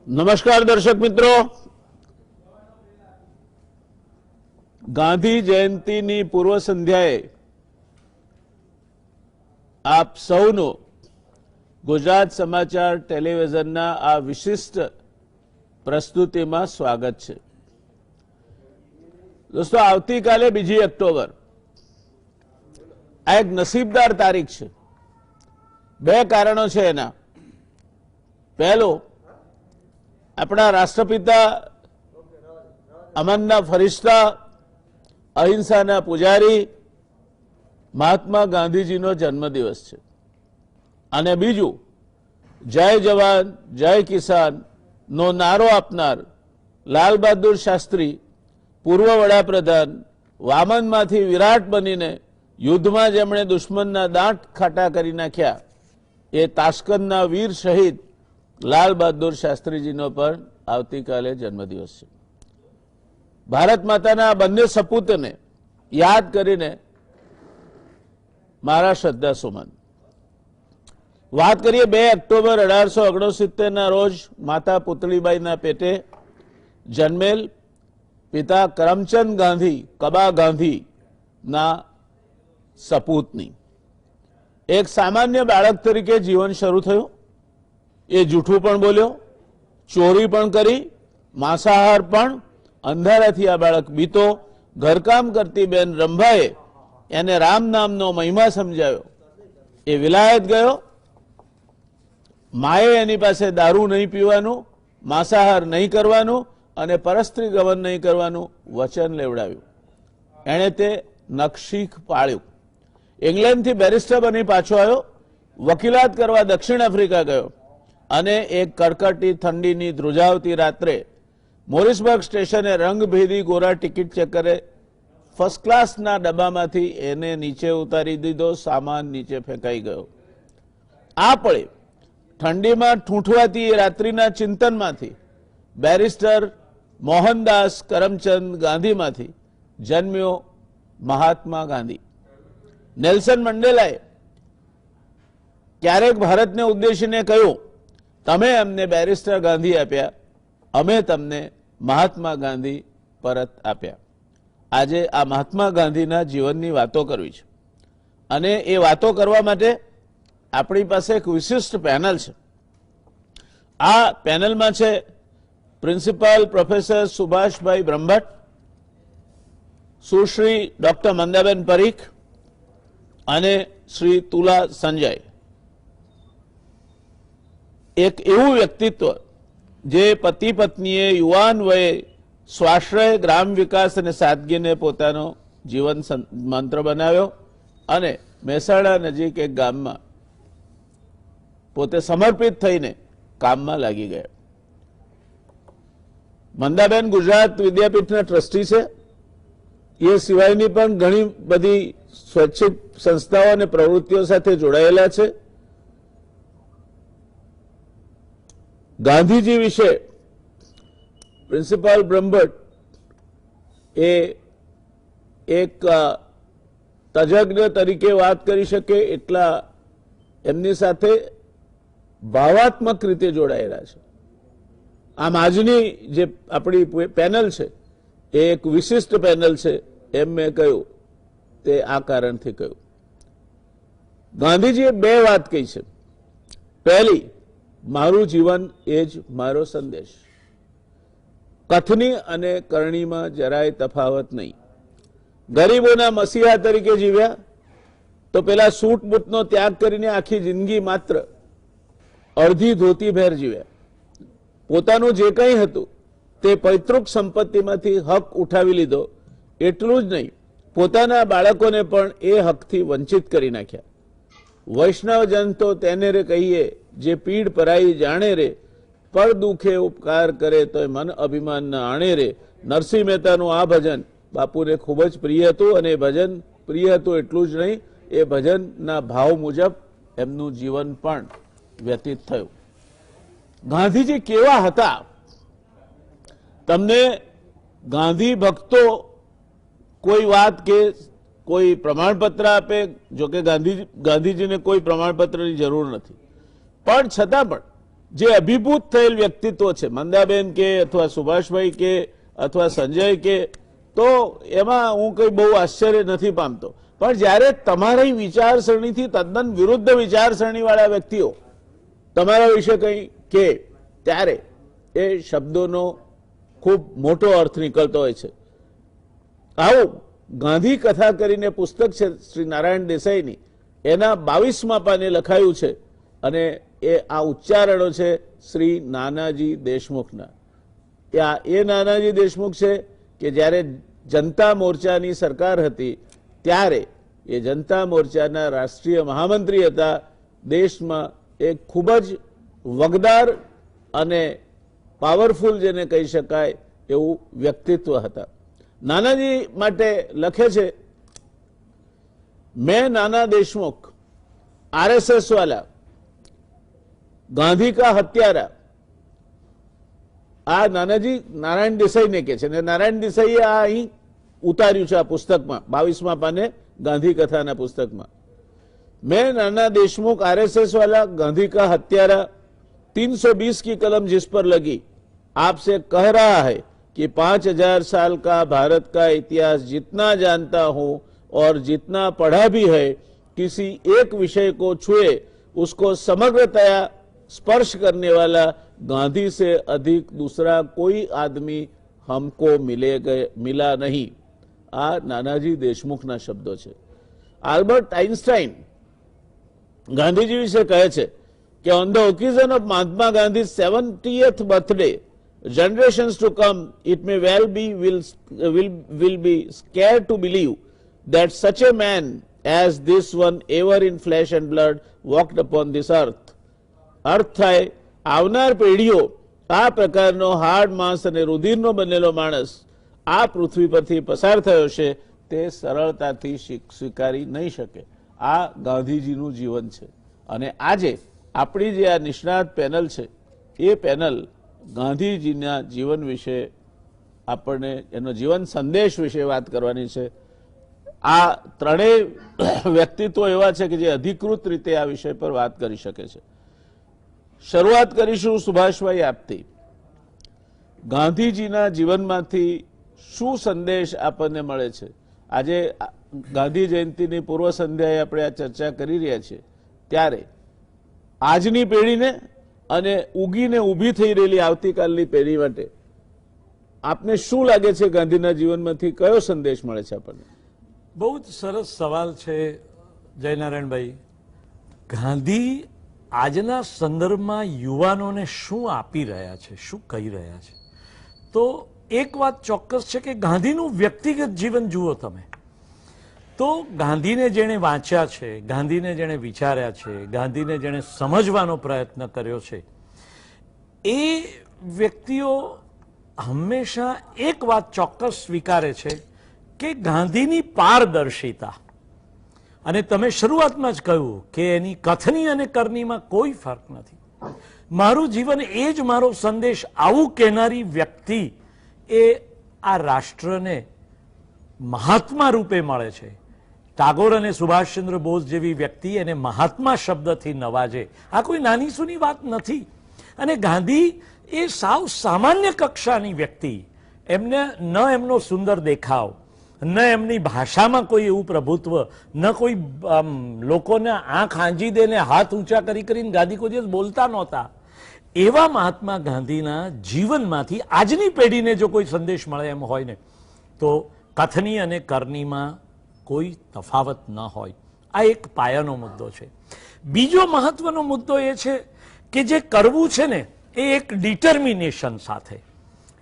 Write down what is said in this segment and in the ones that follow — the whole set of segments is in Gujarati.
નમસ્કાર દર્શક મિત્રો, ગાંધી જયંતીની પૂર્વ સંધ્યાએ આપ સૌનું ગુજરાત સમાચાર ટેલિવિઝનના આ વિશિષ્ટ પ્રસ્તુતિમાં સ્વાગત છે. દોસ્તો, આવતીકાલે 2 ઓક્ટોબર આ એક નસીબદાર તારીખ છે. 2 કારણો છે એના. પહેલું, આપણા રાષ્ટ્રપિતા અમનના ફરિશ્તા, અહિંસાના પૂજારી મહાત્મા ગાંધીજીનો જન્મદિવસ છે. અને બીજું, જય જવાન જય કિસાન નો નારો આપનાર લાલ બહાદુર શાસ્ત્રી, પૂર્વ વડાપ્રધાન, વામનમાંથી વિરાટ બનીને યુદ્ધમાં જેમણે દુશ્મનના દાંત ખાટા કરી નાખ્યા, એ તાશ્કંદના વીર શહીદ લાલ બહાદુર શાસ્ત્રીજીનો પણ આવતીકાલે જન્મદિવસ છે. ભારત માતાના બંને સપૂતને યાદ કરીને મારા શ્રદ્ધાસુમન. વાત કરીએ 2 ઓક્ટોબર 1869ના રોજ માતા પુતળીબાઈના પેટે જન્મેલ પિતા કરમચંદ ગાંધી, કબા ગાંધીના સપૂતની. એક સામાન્ય બાળક તરીકે જીવન શરૂ થયું. એ જૂઠું પણ બોલ્યો, ચોરી પણ કરી, માંસાહાર પણ. અંધારાથી આ બાળક બીતો. ઘરકામ કરતી બેન રંભાએ એને રામ નામનો મહિમા સમજાવ્યો. એ વિલાયત ગયો. માએ એની પાસે દારૂ નહીં પીવાનું, માંસાહાર નહીં કરવાનું અને પરસ્ત્રી ગમન નહીં કરવાનું વચન લેવડાવ્યું. એણે તે નખશીખ પાળ્યું. ઇંગ્લેન્ડથી બેરિસ્ટર બની પાછો આવ્યો. વકીલાત કરવા દક્ષિણ આફ્રિકા ગયો અને એક કડકડતી ઠંડીની ધ્રુજાવતી રાત્રે મોરિસબર્ગ સ્ટેશને રંગભેદી ગોરા ટિકિટ ચેકરે ફર્સ્ટ ક્લાસના ડબ્બામાંથી એને નીચે ઉતારી દીધો. સામાન નીચે ફેંકાઈ ગયો. આ પળે ઠંડીમાં ઠૂંઠવાતી એ રાત્રિના ચિંતનમાંથી બેરિસ્ટર મોહનદાસ કરમચંદ ગાંધીમાંથી જન્મ્યો મહાત્મા ગાંધી. નેલ્સન મંડેલાએ ક્યારેક ભારતને ઉદ્દેશીને કહ્યું, તમે અમને બેરિસ્ટર ગાંધી આપ્યા, અમે તમને મહાત્મા ગાંધી પરત આપ્યા. આજે આ મહાત્મા ગાંધીના જીવનની વાતો કરવી છે અને એ વાતો કરવા માટે આપણી પાસે એક વિશિષ્ટ પેનલ છે. આ પેનલમાં છે પ્રિન્સિપાલ પ્રોફેસર સુભાષભાઈ બ્રહ્મભટ્ટ, સુશ્રી ડોક્ટર મંદાબેન પરીખ અને શ્રી તુલા સંજય. એક એવું વ્યક્તિત્વ જે પતિ પત્નીએ યુવાન વયે સ્વાશ્રય, ગ્રામ વિકાસ અને સાદગીને પોતાનો જીવન મંત્ર બનાવ્યો અને મહેસાણા નજીક એક ગામમાં પોતે સમર્પિત થઈને કામમાં લાગી ગયા. મંદાબેન ગુજરાત વિદ્યાપીઠના ટ્રસ્ટી છે. એ સિવાયની પણ ઘણી બધી સ્વૈચ્છિક સંસ્થાઓ અને પ્રવૃત્તિઓ સાથે જોડાયેલા છે. ગાંધીજી વિશે પ્રિન્સિપાલ બ્રહ્મભટ્ટ એ એક તજજ્ઞ તરીકે વાત કરી શકે એટલા એમની સાથે ભાવાત્મક રીતે જોડાયેલા છે. આમ આજની જે આપણી પેનલ છે એ એક વિશિષ્ટ પેનલ છે. એમ મેં કહ્યું તે આ કારણથી કહ્યું. ગાંધીજીએ 2 વાત કહી છે. પહેલી, મારું જીવન એ જ મારો સંદેશ. કથની અને કરણીમાં જરાય તફાવત નહીં. ગરીબોના મસીહા તરીકે જીવ્યા તો પેલા સૂટ બૂટનો ત્યાગ કરીને આખી જિંદગી માત્ર અડધી ધોતી ભેર જીવ્યા. પોતાનું જે કંઈ હતું તે પૈતૃક સંપત્તિમાંથી હક ઉઠાવી લીધો. એટલું જ નહીં, પોતાના બાળકોને પણ એ હકથી વંચિત કરી નાખ્યા. વૈષ્ણવજન તો તેને રે કહીએ, જે પીડ પરાઈ જાણે રે, પર દુખે ઉપકાર કરે તો મન અભિમાન ન આણે રે. નરસિંહ મહેતાનું આ ભજન બાપુને ખૂબ જ પ્રિય હતું અને એ ભજન પ્રિય હતું એટલું જ નહીં, એ ભજનના ભાવ મુજબ એમનું જીવન પણ વ્યતીત થયું. ગાંધીજી કેવા હતા? તમને ગાંધી ભક્તો કોઈ વાત કે કોઈ પ્રમાણપત્ર આપે, જો કે ગાંધીજીને કોઈ પ્રમાણપત્રની જરૂર નથી, પણ છતાં પણ જે અભિભૂત થયેલ વ્યક્તિત્વ છે, મંદાબેન કે અથવા સુભાષભાઈ કે અથવા સંજય કે, તો એમાં હું કંઈ બહુ આશ્ચર્ય નથી પામતો. પણ જ્યારે તમારી વિચારસરણીથી તદ્દન વિરુદ્ધ વિચારસરણીવાળા વ્યક્તિઓ તમારા વિશે કંઈ કે, ત્યારે એ શબ્દોનો ખૂબ મોટો અર્થ નીકળતો હોય છે. આવું ગાંધી કથા કરીને પુસ્તક છે શ્રી નારાયણ દેસાઈની, એના 22મા પાને લખાયું છે અને એ આ ઉચ્ચારણો છે શ્રી નાનાજી દેશમુખના. એ નાનાજી દેશમુખ છે કે જ્યારે જનતા મોરચાની સરકાર હતી ત્યારે એ જનતા મોરચાના રાષ્ટ્રીય મહામંત્રી હતા. દેશમાં એક ખૂબ જ વગદાર અને પાવરફુલ જેને કહી શકાય એવું વ્યક્તિત્વ હતા. નાનાજી માટે લખે છે, मैं नाना देशमुख आरएसएस वाला गांधी का हत्यारा. આ નાનાજી નારાયણ દેસાઈને કે છે, નારાયણ દેસાઈએ આ અહીં ઉતાર્યું છે આ પુસ્તકમાં 22મા પાને ગાંધી કથાના પુસ્તકમાં. मैं नाना देशमुख आरएसएस वाला गांधी का हत्यारा 320 की कलम जिस पर लगी आपसे कह रहा है कि 5000 साल का भारत का इतिहास जितना जानता हूं और जितना पढ़ा भी है, किसी एक विषय को छुए उसको समग्रतया स्पर्श करने वाला गांधी से अधिक दूसरा कोई आदमी हमको मिला नहीं. आ नानाजी देशमुखना शब्दों છે. આલ્બર્ટ આઇન્સ્ટાઇન ગાંધીજી વિશે કહે છે કે on the occasion of Mahatma Gandhi 70th birthday, generations to come it may well be will be scared to believe that such a man as this one ever in flesh and blood walked upon this earth. અર્થ થાય આવનાર પેઢીઓ આ પ્રકારનો હાડ માંસ અને રુધિરનો બનેલો માણસ આ પૃથ્વી પરથી પસાર થયો છે તે સરળતાથી સ્વીકારી નહીં શકે. આ ગાંધીજીનું જીવન છે. અને આજે આપણી જે આ નિષ્ણાત પેનલ છે એ પેનલ ગાંધીજીના જીવન વિશે આપણને એનો જીવન સંદેશ વિશે વાત કરવાની છે. આ ત્રણેય વ્યક્તિત્વો એવા છે કે જે અધિકૃત રીતે આ વિષય પર વાત કરી શકે છે. શરૂઆત કરીશું સુભાષભાઈ આપથી. ગાંધીજીના જીવનમાંથી શું સંદેશ આપણને મળે છે? આજે ગાંધી જયંતિની પૂર્વ સંધ્યાએ આપણે આ ચર્ચા કરી રહ્યા છીએ, ત્યારે આજની પેઢીને અને ઉગીને ઊભી થઈ રહેલી આવતીકાલની પેઢી માટે આપને શું લાગે છે ગાંધીના જીવનમાંથી કયો સંદેશ મળે છે આપણને? બહુ જ સરસ સવાલ છે જયનારાયણભાઈ. ગાંધી આજના સંદર્ભમાં યુવાનોને શું આપી રહ્યા છે, શું કહી રહ્યા છે? તો એક વાત ચોક્કસ છે કે ગાંધીનું વ્યક્તિગત જીવન જુઓ તમે તો ગાંધીને જેણે વાંચ્યા છે, ગાંધીને જેણે વિચાર્યા છે, ગાંધીને જેણે સમજવાનો પ્રયત્ન કર્યો છે, એ વ્યક્તિઓ હંમેશા એક વાત ચોક્કસ સ્વીકારે છે કે ગાંધીની પારદર્શિતા, અને તમે શરૂઆતમાં જ કહ્યું કે એની કથની અને કરણીમાં કોઈ ફરક નથી. મારું જીવન એ જ મારો સંદેશ, આવું કહેનારી વ્યક્તિ એ આ રાષ્ટ્રને મહાત્મા રૂપે મળે છે. ટાગોર અને સુભાષચંદ્ર બોઝ જેવી વ્યક્તિ એને મહાત્મા શબ્દથી નવાજે, આ કોઈ નાની સૂની વાત નથી. અને ગાંધી એ સાવ સામાન્ય કક્ષાની વ્યક્તિ, એમને ન એમનો સુંદર દેખાવ, ન એમની ભાષામાં કોઈ એવું પ્રભુત્વ, ન કોઈ લોકોને આંખ આંજી દે ને હાથ ઊંચા કરી કરીને ગાંધી કોઈ દિવસ બોલતા નહોતા. એવા મહાત્મા ગાંધીના જીવનમાંથી આજની પેઢીને જો કોઈ સંદેશ મળે એમ હોય ને તો કથની અને કરણીમાં કોઈ તફાવત ન હોય. આ એક પાયાનો મુદ્દો છે. બીજો મહત્વનો મુદ્દો એ છે કે જે કરવું છે ને એ એક ડિટર્મિનેશન સાથે,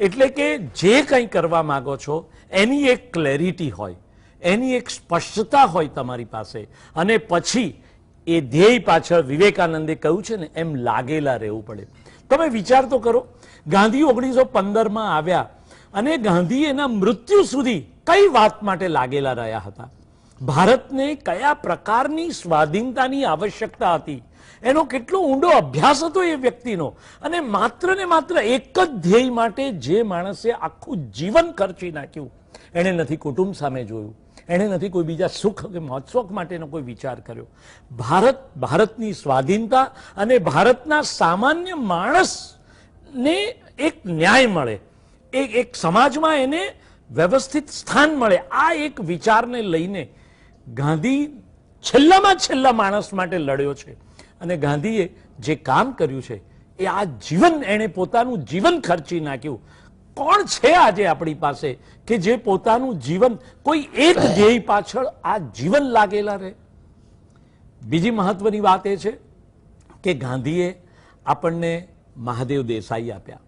એટલે કે જે કંઈ કરવા માંગો છો એની એક ક્લેરિટી હોય, એની એક સ્પષ્ટતા હોય તમારી પાસે, અને પછી એ ધ્યેય પાછળ વિવેકાનંદે કહ્યું છે ને એમ લાગેલા રહેવું પડે. તમે વિચાર તો કરો, ગાંધી 1915માં આવ્યા અને ગાંધી એના મૃત્યુ સુધી કઈ વાત માટે લાગેલા રહ્યા હતા? ભારતને કયા પ્રકારની સ્વાધીનતાની આવશ્યકતા હતી, એનો કેટલો ઊંડો અભ્યાસ હતો એ વ્યક્તિનો. અને માત્ર ને માત્ર એક જ ધ્યેય માટે જે માણસે આખું જીવન ખર્ચી નાખ્યું, એણે નથી કુટુંબ સામે જોયું, એણે નથી કોઈ બીજા સુખ કે મોજશોખ માટેનો કોઈ વિચાર કર્યો. ભારતની સ્વાધીનતા અને ભારતના સામાન્ય માણસને એક ન્યાય મળે, એક સમાજમાં એને વ્યવસ્થિત સ્થાન મળે, આ એક વિચારને લઈને ગાંધી છેલ્લામાં છેલ્લા માણસ માટે લડ્યો છે. અને ગાંધીએ જે કામ કર્યું છે એ આ જીવન, એણે પોતાનું જીવન ખર્ચી નાખ્યું. કોણ છે આજે આપણી પાસે કે જે પોતાનું જીવન કોઈ એક ધ્યેય પાછળ આ જીવન લાગેલા રહે? બીજી મહત્વની વાત એ છે કે ગાંધીએ આપણને મહાદેવ દેસાઈ આપ્યા,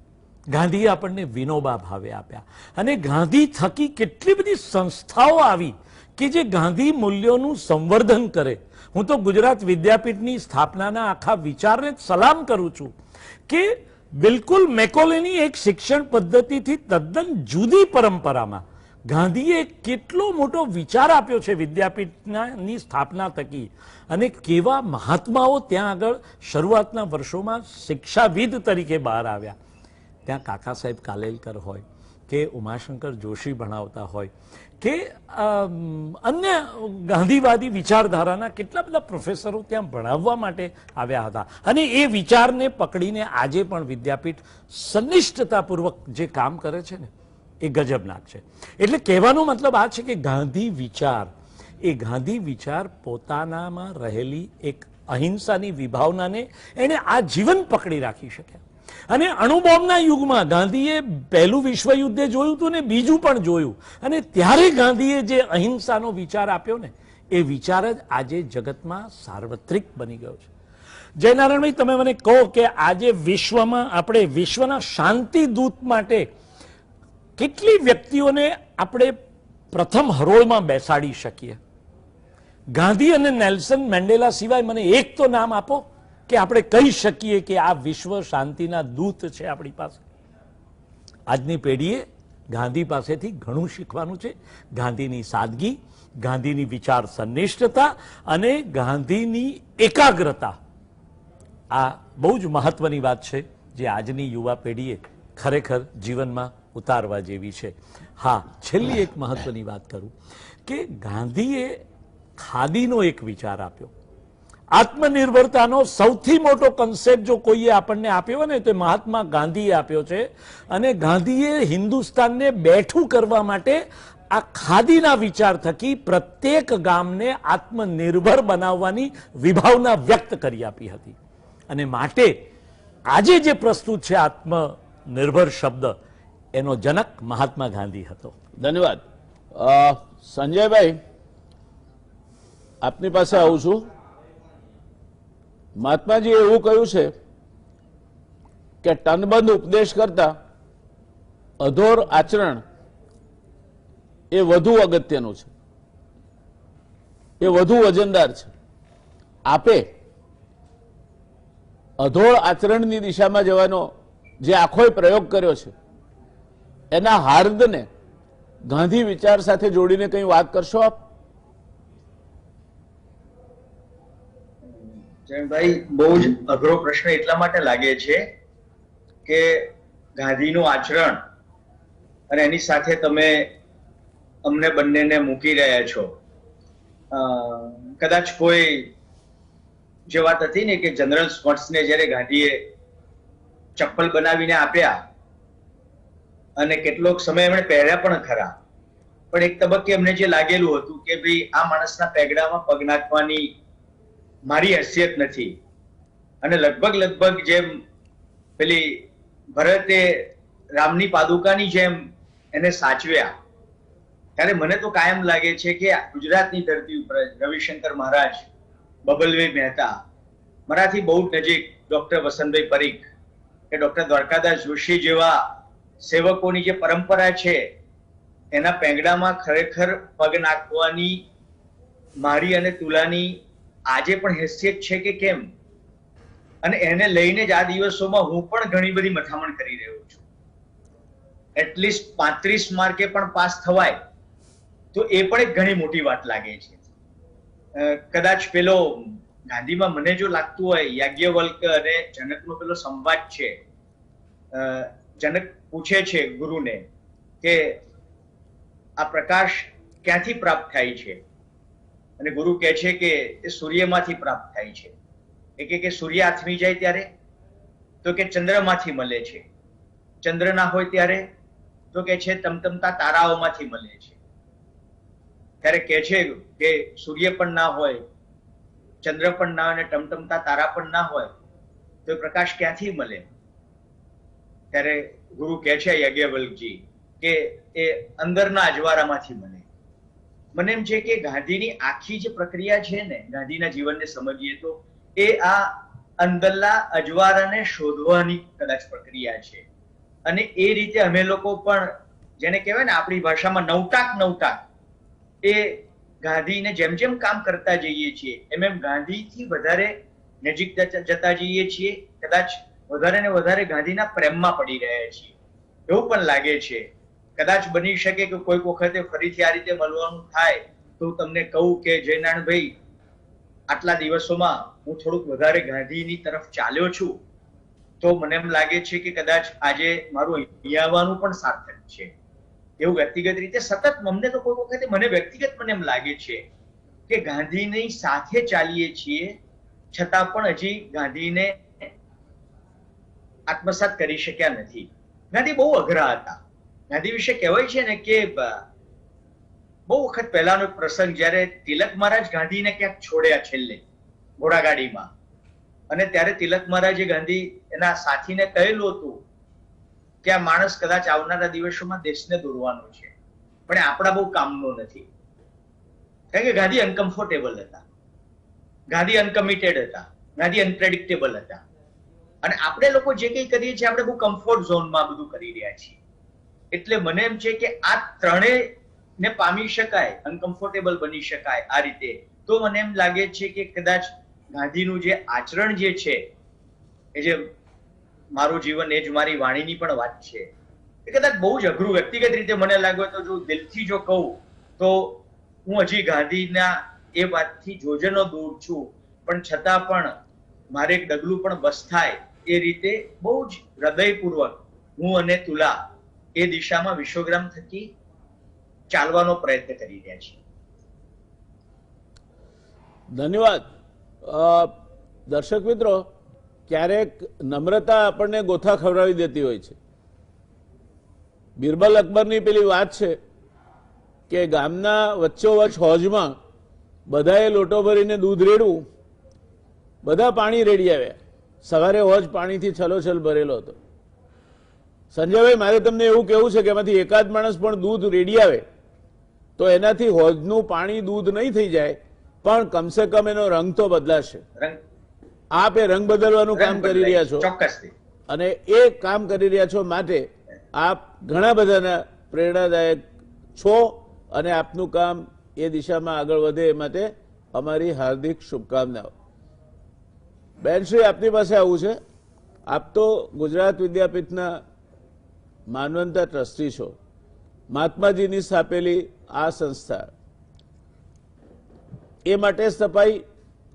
ગાંધીએ આપણને વિનોબા ભાવે આપ્યા, અને ગાંધી થકી કેટલી બધી સંસ્થાઓ આવી કે જે ગાંધી મૂલ્યોનું સંવર્ધન કરે. હું તો ગુજરાત વિદ્યાપીઠની સ્થાપનાના આખા વિચારને સલામ કરું છું કે બિલકુલ મેકોલેની એક શિક્ષણ પદ્ધતિથી તદ્દન જુદી પરંપરામાં ગાંધીએ કેટલો મોટો વિચાર આપ્યો છે વિદ્યાપીઠની સ્થાપના થકી. અને કેવા મહાત્માઓ ત્યાં આગળ શરૂઆતના વર્ષોમાં શિક્ષાવિદ તરીકે બહાર આવ્યા. ત્યાં કાકા સાહેબ કાલેલકર હોય કે ઉમાશંકર જોશી ભણાવતા હોય કે અન્ય ગાંધીવાદી વિચારધારાના કેટલા બધા પ્રોફેસરો ત્યાં ભણાવવા માટે આવ્યા હતા. અને એ વિચારને પકડીને આજે પણ વિદ્યાપીઠ સનિષ્ઠતાપૂર્વક જે કામ કરે છે ને એ ગજબનાક છે. એટલે કહેવાનો મતલબ આ છે કે ગાંધી વિચાર પોતાનામાં રહેલી એક અહિંસાની વિભાવનાને એણે આ જીવન પકડી રાખી શક્યા. અને અણુબોમ્બના યુગમાં ગાંધીએ પહેલું વિશ્વયુદ્ધે જોયું હતું ને બીજું પણ જોયું, અને ત્યારે ગાંધીએ જે અહિંસાનો વિચાર આપ્યો ને એ વિચાર જ આજે જગતમાં સાર્વત્રિક બની ગયો છે. જયનારાયણભાઈ, તમે મને કહો કે આજે વિશ્વમાં આપણે વિશ્વના શાંતિ દૂત માટે કેટલી વ્યક્તિઓને આપણે પ્રથમ હરોળમાં બેસાડી શકીએ? ગાંધી અને નેલ્સન મેન્ડેલા સિવાય મને એક તો નામ આપો કે આપણે કહી શકીએ કે આ વિશ્વ શાંતિના દૂત છે આપણી પાસે. આજની પેઢીએ ગાંધી પાસેથી ઘણું શીખવાનું છે. ગાંધીની સાદગી, ગાંધીની વિચાર સનિષ્ઠતા અને ગાંધીની એકાગ્રતા, આ બહુ જ મહત્વની વાત છે જે આજની યુવા પેઢીએ ખરેખર જીવનમાં ઉતારવા જેવી છે. હા, છેલ્લી એક મહત્વની વાત કરું કે ગાંધીએ ખાદીનો એક વિચાર આપ્યો. આત્મનિર્ભરતાનો સૌથી મોટો કન્સેપ્ટ જો કોઈએ આપણને આપ્યો હોય ને તો મહાત્મા ગાંધીએ આપ્યો છે. અને ગાંધીએ હિન્દુસ્તાનને બેઠું કરવા માટે આ ખાદીના વિચાર થકી પ્રત્યેક ગામને આત્મનિર્ભર બનાવવાની વિભાવના વ્યક્ત કરી આપી હતી. અને માટે આજે જે પ્રસ્તુત છે આત્મનિર્ભર શબ્દ, એનો જનક મહાત્મા ગાંધી હતો. ધન્યવાદ. સંજયભાઈ, આપની પાસે આવું છું. મહાત્માજીએ એવું કહ્યું છે કે ટનબંધ ઉપદેશ કરતા અધોર આચરણ એ વધુ અગત્યનું છે, એ વધુ વજનદાર છે. આપે અધોર આચરણની દિશામાં જવાનો જે આખો પ્રયોગ કર્યો છે એના હાર્દને ગાંધી વિચાર સાથે જોડીને કંઈ વાત કરશો આપ? જયંતભાઈ, બહુ જ અઘરો પ્રશ્ન એટલા માટે લાગે છે કે ગાંધીનું આચરણ અને એની સાથે તમે અમને બંનેને મૂકી રહ્યા છો. કદાચ કોઈ જે વાત હતી ને કે જનરલ સ્પોર્ટ્સને જ્યારે ગાંધીએ ચપ્પલ બનાવીને આપ્યા અને કેટલોક સમય એમણે પહેર્યા પણ ખરા, પણ એક તબક્કે એમને જે લાગેલું હતું કે ભાઈ આ માણસના પેગડામાં પગ નાખવાની મારી હેસિયત નથી. અને લગભગ જેમ પેલી ભરતે રામની પાદુકાની જેમ એને સાચવ્યા, ત્યારે મને તો કાયમ લાગે છે કે ગુજરાતની ધરતી ઉપર રવિશંકર મહારાજ, બબલભાઈ મહેતા, મારાથી બહુ નજીક ડોક્ટર વસંતભાઈ પરીખ કે ડોક્ટર દ્વારકાદાસ જોશી જેવા સેવકોની જે પરંપરા છે એના પેંગડામાં ખરેખર પગ નાખવાની મારી અને તુલાની આજે પણ હેસિયત છે કે કેમ? અને એને લઈને જ આ દિવસોમાં હું પણ ઘણી બધી મથામણ કરી રહ્યો છું. એટલીસ્ટ 35 માર્કે પણ પાસ થવાય તો એ પણ એક ઘણી મોટી વાત લાગે છે. કદાચ પેલો ગાંધીમાં મને જો લાગતું હોય યાજ્ઞવલ્ક અને જનકનો પેલો સંવાદ છે, જનક પૂછે છે ગુરુને કે આ પ્રકાશ ક્યાંથી પ્રાપ્ત થાય છે? અને ગુરુ કહે છે કે એ સૂર્યમાંથી પ્રાપ્ત થાય છે. એ કે સૂર્ય આથમી જાય ત્યારે? તો કે ચંદ્રમાંથી મળે છે. ચંદ્ર ના હોય ત્યારે? તો કે છે તમતમતા તારાઓમાંથી મળે છે. ત્યારે કહે છે કે સૂર્ય પણ ના હોય, ચંદ્ર પણ ના હોય અને ટમટમતા તારા પણ ના હોય તો પ્રકાશ ક્યાંથી મળે? ત્યારે ગુરુ કહે છે યાજ્ઞવલ્કજી કે એ અંદરના અજવાળામાંથી મળે. મને એમ છે કે ગાંધીની આખી જે પ્રક્રિયા છે ને, ગાંધીના જીવનને સમજીએ તો એ આ અંદરના અજવાળાને શોધવાની કદાચ પ્રક્રિયા છે. અને એ રીતે અમે લોકો પણ જેને કહેવાય ને આપણી ભાષામાં નવટાક એ ગાંધીને જેમ જેમ કામ કરતા જઈએ છીએ એમ ગાંધીથી વધારે નજીક જતા જઈએ છીએ. કદાચ વધારે ને વધારે ગાંધીના પ્રેમમાં પડી રહ્યા છીએ એવું પણ લાગે છે. કદાચ બની શકે કે કોઈક વખતે ફરીથી આ રીતે મળવાનું થાય તો તમને કહું કે જયનારાયણભાઈ, આટલા દિવસોમાં હું થોડુંક વધારે ગાંધીની તરફ ચાલ્યો છું તો મને એમ લાગે છે કે કદાચ આજે મારું અહીંયા આવવાનું પણ સાર્થક છે. એવું વ્યક્તિગત રીતે સતત અમને તો કોઈ વખતે મને વ્યક્તિગત મને એમ લાગે છે કે ગાંધીની સાથે ચાલીએ છીએ છતાં પણ હજી ગાંધીને આત્મસાત કરી શક્યા નથી. ગાંધી બહુ અઘરા હતા. ગાંધી વિશે કહેવાય છે ને કે બહુ વખત પહેલાનો એક પ્રસંગ, જ્યારે તિલક મહારાજ ગાંધીને ક્યાંક છોડ્યા છેલ્લે ઘોડાગાડીમાં, અને ત્યારે તિલક મહારાજે ગાંધી એના સાથીને કહેલું હતું કે આ માણસ કદાચ આવનારા દિવસોમાં દેશને દોરવાનો છે પણ આપણા બહુ કામનો નથી. કારણ કે ગાંધી અનકમ્ફર્ટેબલ હતા, ગાંધી અનકમિટેડ હતા, ગાંધી અનપ્રેડિક્ટેબલ હતા. અને આપણે લોકો જે કંઈ કરીએ છીએ આપણે બહુ કમ્ફર્ટ ઝોનમાં બધું કરી રહ્યા છીએ. એટલે મને એમ છે કે આ ત્રણેયને પામી શકાય, અનકમ્ફર્ટેબલ બની શકાય આ રીતે, તો મને એમ લાગે છે કે કદાચ ગાંધીનું જે આચરણ જે છે એ જે મારું જીવન એ જ મારી વાણીની પણ વાત છે, એ કદાચ બહુ જ અઘરું વ્યક્તિગત રીતે મને લાગ્યો તો જો દિલથી જો કહું તો હું હજી ગાંધીના એ વાતથી જોજનો દૂર છું, પણ છતાં પણ મારે એક ડગલું પણ બસ થાય એ રીતે બહુ જ હૃદયપૂર્વક હું અને તુલા એ દિશામાં વિશ્વગ્રામ થકી ચાલવાનો પ્રયત્ન કરી રહ્યા છીએ. ધન્યવાદ. દર્શક મિત્રો, ક્યારેક નમ્રતા આપણને ગોથા ખવડાવી દેતી હોય છે. બિરબલ અકબરની પેલી વાત છે કે ગામના વચ્ચોવચ્ચ હોજમાં બધાએ લોટો ભરીને દૂધ રેડવું, બધા પાણી રેડી આવ્યા. સવારે હોજ પાણીથી છલોછલ ભરેલો હતો. સંજયભાઈ, મારે તમને એવું કહેવું છે કે એમાંથી એકાદ માણસ પણ દૂધ રેડી આવે તો એનાથી હોજનું પાણી દૂધ નહીં થઈ જાય, પણ કમસે કમ એનો રંગ તો બદલાશે. આપ એ રંગ બદલવાનું કામ કરી રહ્યા છો, અને એ કામ કરી રહ્યા છો માટે આપ ઘણા બધાના પ્રેરણાદાયક છો, અને આપનું કામ એ દિશામાં આગળ વધે એ માટે અમારી હાર્દિક શુભકામનાઓ. બેનશ્રી, આપની પાસે આવું છે. આપ તો ગુજરાત વિદ્યાપીઠના માનવંતા ટ્રસ્ટી છો. મહાત્માજીની સ્થાપેલી આ સંસ્થા એ માટે સ્થપાઈ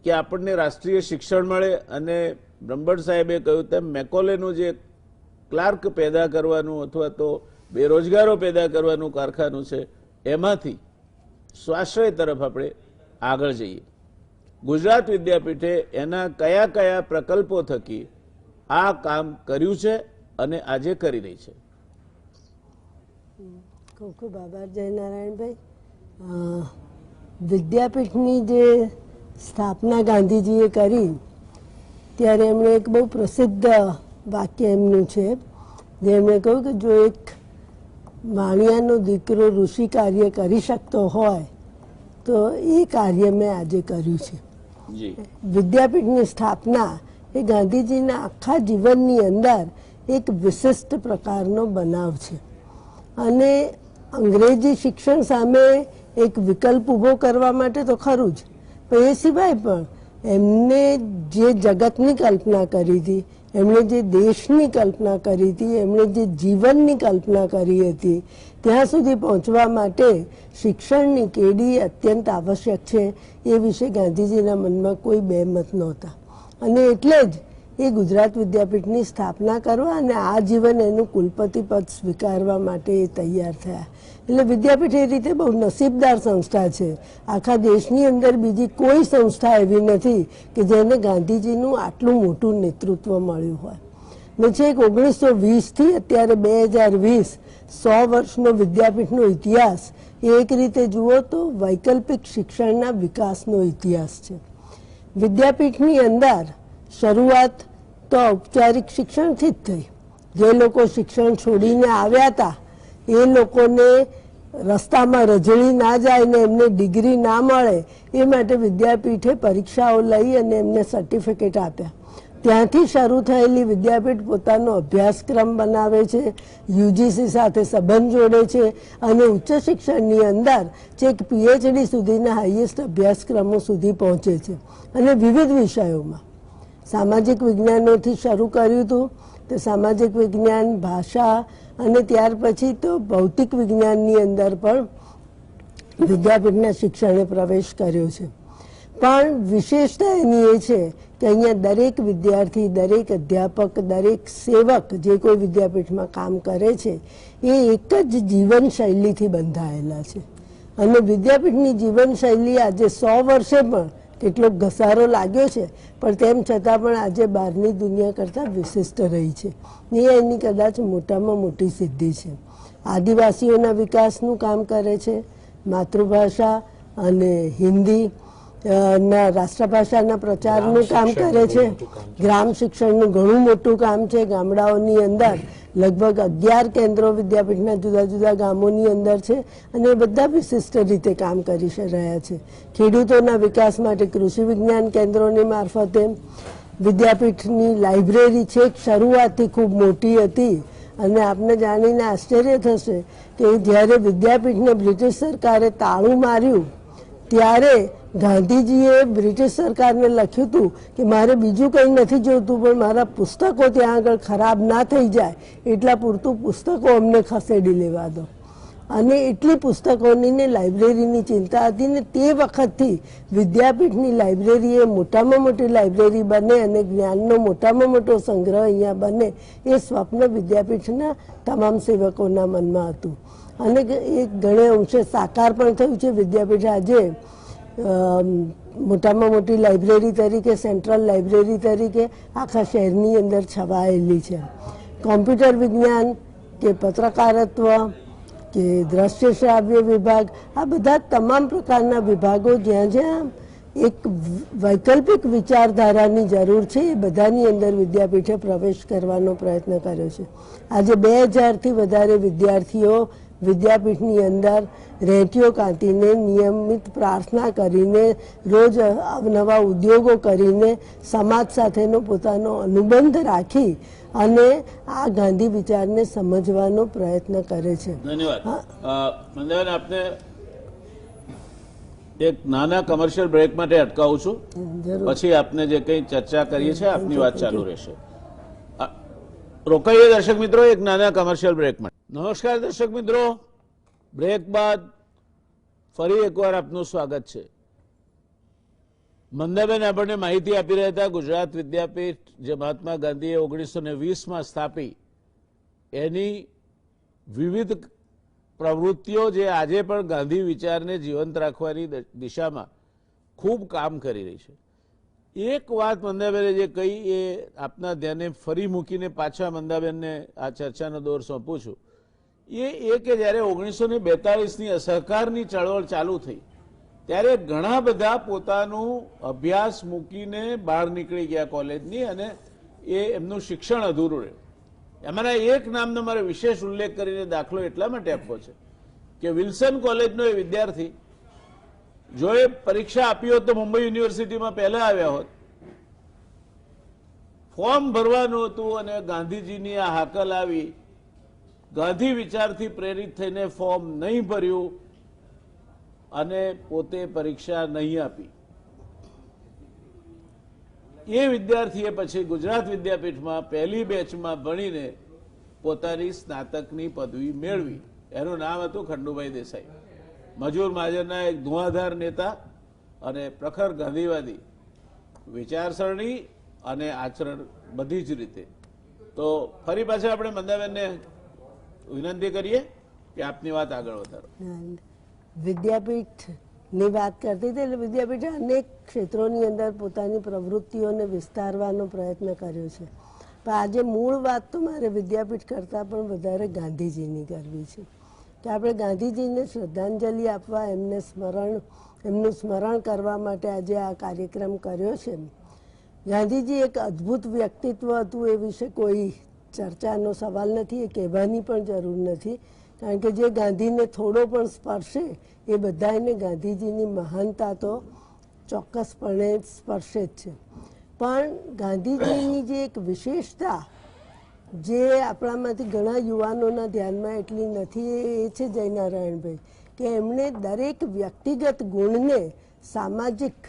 કે આપણને રાષ્ટ્રીય શિક્ષણ મળે, અને બ્રહ્મભટ્ટ સાહેબે કહ્યું તેમ મેકોલેનું જે ક્લાર્ક પેદા કરવાનું અથવા તો બેરોજગારો પેદા કરવાનું કારખાનું છે એમાંથી સ્વાશ્રય તરફ આપણે આગળ જઈએ. ગુજરાત વિદ્યાપીઠે એના કયા કયા પ્રકલ્પો થકી આ કામ કર્યું છે અને આજે કરી રહી છે? ખૂબ ખૂબ આભાર જયનારાયણભાઈ. વિદ્યાપીઠની જે સ્થાપના ગાંધીજીએ કરી ત્યારે એમણે એક બહુ પ્રસિદ્ધ વાક્ય એમનું છે, જે એમણે કહ્યું કે જો એક વાણિયાનો દીકરો ઋષિ કાર્ય કરી શકતો હોય તો એ કાર્ય મેં આજે કર્યું છે. વિદ્યાપીઠની સ્થાપના એ ગાંધીજીના આખા જીવનની અંદર એક વિશિષ્ટ પ્રકારનો બનાવ છે, અને અંગ્રેજી શિક્ષણ સામે એક વિકલ્પ ઊભો કરવા માટે તો ખરું જ, પણ એ સિવાય પણ એમને જે જગતની કલ્પના કરી હતી, એમણે જે દેશની કલ્પના કરી હતી, એમણે જે જીવનની કલ્પના કરી હતી, ત્યાં સુધી પહોંચવા માટે શિક્ષણની કેડી અત્યંત આવશ્યક છે એ વિશે ગાંધીજીના મનમાં કોઈ બેમત નહોતા. અને એટલે જ એ ગુજરાત વિદ્યાપીઠની સ્થાપના કરવા અને આજીવન એનું કુલપતિ પદ સ્વીકારવા માટે એ તૈયાર થયા. એટલે વિદ્યાપીઠ એ રીતે બહુ નસીબદાર સંસ્થા છે. આખા દેશની અંદર બીજી કોઈ સંસ્થા એવી નથી કે જેને ગાંધીજીનું આટલું મોટું નેતૃત્વ મળ્યું હોય. મેં છે 1920 અત્યારે 2020 100 વર્ષનો વિદ્યાપીઠનો ઇતિહાસ એક રીતે જુઓ તો વૈકલ્પિક શિક્ષણના વિકાસનો ઇતિહાસ છે. વિદ્યાપીઠની અંદર શરૂઆત તો ઔપચારિક શિક્ષણથી જ થઈ. જે લોકો શિક્ષણ છોડીને આવ્યા હતા એ લોકોને રસ્તામાં રજળી ના જાય ને એમને ડિગ્રી ના મળે એ માટે વિદ્યાપીઠે પરીક્ષાઓ લઈ અને એમને સર્ટિફિકેટ આપ્યા. ત્યાંથી શરૂ થયેલી વિદ્યાપીઠ પોતાનો અભ્યાસક્રમ બનાવે છે, યુજીસી સાથે સંબંધ જોડે છે અને ઉચ્ચ શિક્ષણની અંદર છેક પીએચડી સુધીના હાઈએસ્ટ અભ્યાસક્રમો સુધી પહોંચે છે. અને વિવિધ વિષયોમાં સામાજિક વિજ્ઞાનોથી શરૂ કર્યું હતું તે સામાજિક વિજ્ઞાન, ભાષા અને ત્યાર પછી તો ભૌતિક વિજ્ઞાનની અંદર પણ વિદ્યાપીઠના શિક્ષણે પ્રવેશ કર્યો છે. પણ વિશેષતા એની એ છે કે અહીંયા દરેક વિદ્યાર્થી, દરેક અધ્યાપક, દરેક સેવક જે કોઈ વિદ્યાપીઠમાં કામ કરે છે એ એક જ જીવનશૈલીથી બંધાયેલા છે. અને વિદ્યાપીઠની જીવનશૈલી આજે 100 વર્ષે પણ કેટલોક ઘસારો લાગ્યો છે પણ તેમ છતાં પણ આજે બહારની દુનિયા કરતાં વિશિષ્ટ રહી છે. એ એની કદાચ મોટામાં મોટી સિદ્ધિ છે. આદિવાસીઓના વિકાસનું કામ કરે છે, માતૃભાષા અને હિન્દી ના રાષ્ટ્રભાષાના પ્રચારનું કામ કરે છે, ગ્રામ શિક્ષણનું ઘણું મોટું કામ છે. ગામડાઓની અંદર લગભગ 11 કેન્દ્રો વિદ્યાપીઠના જુદા જુદા ગામોની અંદર છે અને એ બધા વિશિષ્ટ રીતે કામ કરી રહ્યા છે. ખેડૂતોના વિકાસ માટે કૃષિ વિજ્ઞાન કેન્દ્રોની મારફતે વિદ્યાપીઠની લાઇબ્રેરી છે શરૂઆતથી ખૂબ મોટી હતી. અને આપને જાણીને આશ્ચર્ય થશે કે જ્યારે વિદ્યાપીઠને બ્રિટિશ સરકારે તાળું માર્યું ત્યારે ગાંધીજીએ બ્રિટિશ સરકારને લખ્યું હતું કે મારે બીજું કંઈ નથી જોતું પણ મારા પુસ્તકો ત્યાં આગળ ખરાબ ના થઈ જાય એટલા પૂરતું પુસ્તકો અમને ખસેડી લેવા દો. અને એટલી પુસ્તકોની ને લાઇબ્રેરીની ચિંતા હતી ને તે વખતથી વિદ્યાપીઠની લાઇબ્રેરી એ મોટામાં મોટી લાઇબ્રેરી બને અને જ્ઞાનનો મોટામાં મોટો સંગ્રહ અહીંયા બને એ સ્વપ્ન વિદ્યાપીઠના તમામ સેવકોના મનમાં હતું. અને એ ઘણે અંશે સાકાર પણ થયું છે. વિદ્યાપીઠ આજે મોટામાં મોટી લાઇબ્રેરી તરીકે, સેન્ટ્રલ લાઇબ્રેરી તરીકે આખા શહેરની અંદર છવાયેલી છે. કોમ્પ્યુટર વિજ્ઞાન કે પત્રકારત્વ કે દ્રશ્ય શ્રાવ્ય વિભાગ આ બધા તમામ પ્રકારના વિભાગો જ્યાં જ્યાં એક વૈકલ્પિક વિચારધારાની જરૂર છે એ બધાની અંદર વિદ્યાપીઠે પ્રવેશ કરવાનો પ્રયત્ન કર્યો છે. આજે 2000થી વધારે વિદ્યાર્થીઓ વિદ્યાપીઠની અંદર રેંટીઓ કાંતીને, નિયમિત પ્રાર્થના કરીને, રોજ અવનવા ઉદ્યોગો કરીને, સમાજ સાથેનો પોતાનો અનુબંધ રાખી અને આ ગાંધી વિચારને સમજવાનો પ્રયત્ન કરે છે. ધન્યવાદ. મંદાબેન, આપને એક નાના કમર્શિયલ બ્રેક માટે અટકાવું છું, પછી આપને જે કંઈ ચર્ચા કરીએ છીએ આપની વાત ચાલુ રહેશે. રોકાઈએ દર્શક મિત્રો એક નાના કમર્શિયલ બ્રેક માટે. નમસ્કાર દર્શક મિત્રો, બ્રેક બાદ ફરી એકવાર આપનું સ્વાગત છે. મંદાબેન આપણને માહિતી આપી રહ્યા હતા ગુજરાત વિદ્યાપીઠ જે મહાત્મા ગાંધીએ 1920માં સ્થાપી એની વિવિધ પ્રવૃત્તિઓ જે આજે પણ ગાંધી વિચારને જીવંત રાખવાની દિશામાં ખૂબ કામ કરી રહી છે. એક વાત મંદાબેને જે કહી એ આપના ધ્યાને ફરી મૂકીને પાછા મંદાબેનને આ ચર્ચાનો દોર સોંપું છું. એ કે જ્યારે 1942ની અસહકારની ચળવળ ચાલુ થઈ ત્યારે ઘણા બધા પોતાનું અભ્યાસ મૂકીને બહાર નીકળી ગયા કોલેજની અને એ એમનું શિક્ષણ અધૂરું રહ્યું. એમાંના એક નામનો મારે વિશેષ ઉલ્લેખ કરીને દાખલો એટલા માટે આપવો છે કે વિલ્સન કોલેજનો એ વિદ્યાર્થી જો એ પરીક્ષા આપી હોત તો મુંબઈ યુનિવર્સિટીમાં પહેલા આવ્યા હોત, ફોર્મ ભરવાનું હતું અને ગાંધીજીની આ હાકલ આવી, ગાંધી વિચારથી પ્રેરિત થઈને ફોર્મ નહીં ભર્યું અને પોતે પરીક્ષા નહીં આપી. એ વિદ્યાર્થીએ પછી ગુજરાત વિદ્યાપીઠમાં પહેલી બેચમાં ભણીને પોતાની સ્નાતકની પદવી મેળવી. એનું નામ હતું ખંડુભાઈ દેસાઈ. મજૂર મહાજનના એક ધુઆધાર નેતા અને પ્રખર ગાંધીવાદી, વિચારસરણી અને આચરણ બધી જ રીતે. તો ફરી પાછા આપણે મંદાબેનને વિનંતી કરીએ કે આપની વાત આગળ વધારો. વિદ્યાપીઠની વાત કરતી હતી એટલે વિદ્યાપીઠે અનેક ક્ષેત્રોની અંદર પોતાની પ્રવૃત્તિઓને વિસ્તારવાનો પ્રયત્ન કર્યો છે. પણ આજે મૂળ વાત તો મારે વિદ્યાપીઠ કરતાં પણ વધારે ગાંધીજીની કરવી છે કે આપણે ગાંધીજીને શ્રદ્ધાંજલિ આપવા એમનું સ્મરણ કરવા માટે આજે આ કાર્યક્રમ કર્યો છે. ગાંધીજી એક અદ્ભુત વ્યક્તિત્વ હતું એ વિશે કોઈ ચર્ચાનો સવાલ નથી, એ કહેવાની પણ જરૂર નથી, કારણ કે જે ગાંધીને થોડો પણ સ્પર્શે એ બધાને ગાંધીજીની મહાનતા તો ચોક્કસપણે સ્પર્શે જ છે. પણ ગાંધીજીની જે એક વિશેષતા જે આપણામાંથી ઘણા યુવાનોના ધ્યાનમાં એટલી નથી એ છે જયનારાયણભાઈ કે એમણે દરેક વ્યક્તિગત ગુણને સામાજિક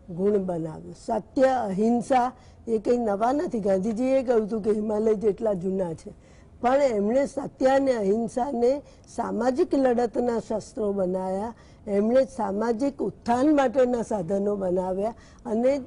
ગુણ બનાવ્યો. સત્ય અહિંસા એ કંઈ નવા નથી, ગાંધીજીએ કહ્યું હતું કે હિમાલય જેટલા જૂના છે, પણ એમણે સત્ય અને અહિંસાને સામાજિક લડતના શસ્ત્રો બનાવ્યા, એમણે સામાજિક ઉત્થાન માટેના સાધનો બનાવ્યા અને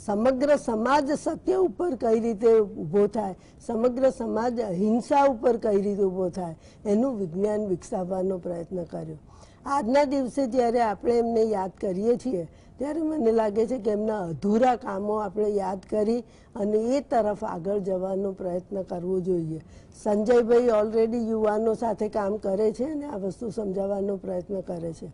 સમગ્ર સમાજ સત્ય ઉપર કઈ રીતે ઊભો થાય, સમગ્ર સમાજ અહિંસા ઉપર કઈ રીતે ઊભો થાય એનું વિજ્ઞાન વિકસાવવાનો પ્રયત્ન કર્યો. આજના દિવસે જ્યારે આપણે એમને યાદ કરીએ છીએ ત્યારે મને લાગે છે કે એમના અધૂરા કામો આપણે યાદ કરી અને એ તરફ આગળ જવાનો પ્રયત્ન કરવો જોઈએ. સંજયભાઈ ઓલરેડી યુવાનો સાથે કામ કરે છે અને આ વસ્તુ સમજાવવાનો પ્રયત્ન કરે છે.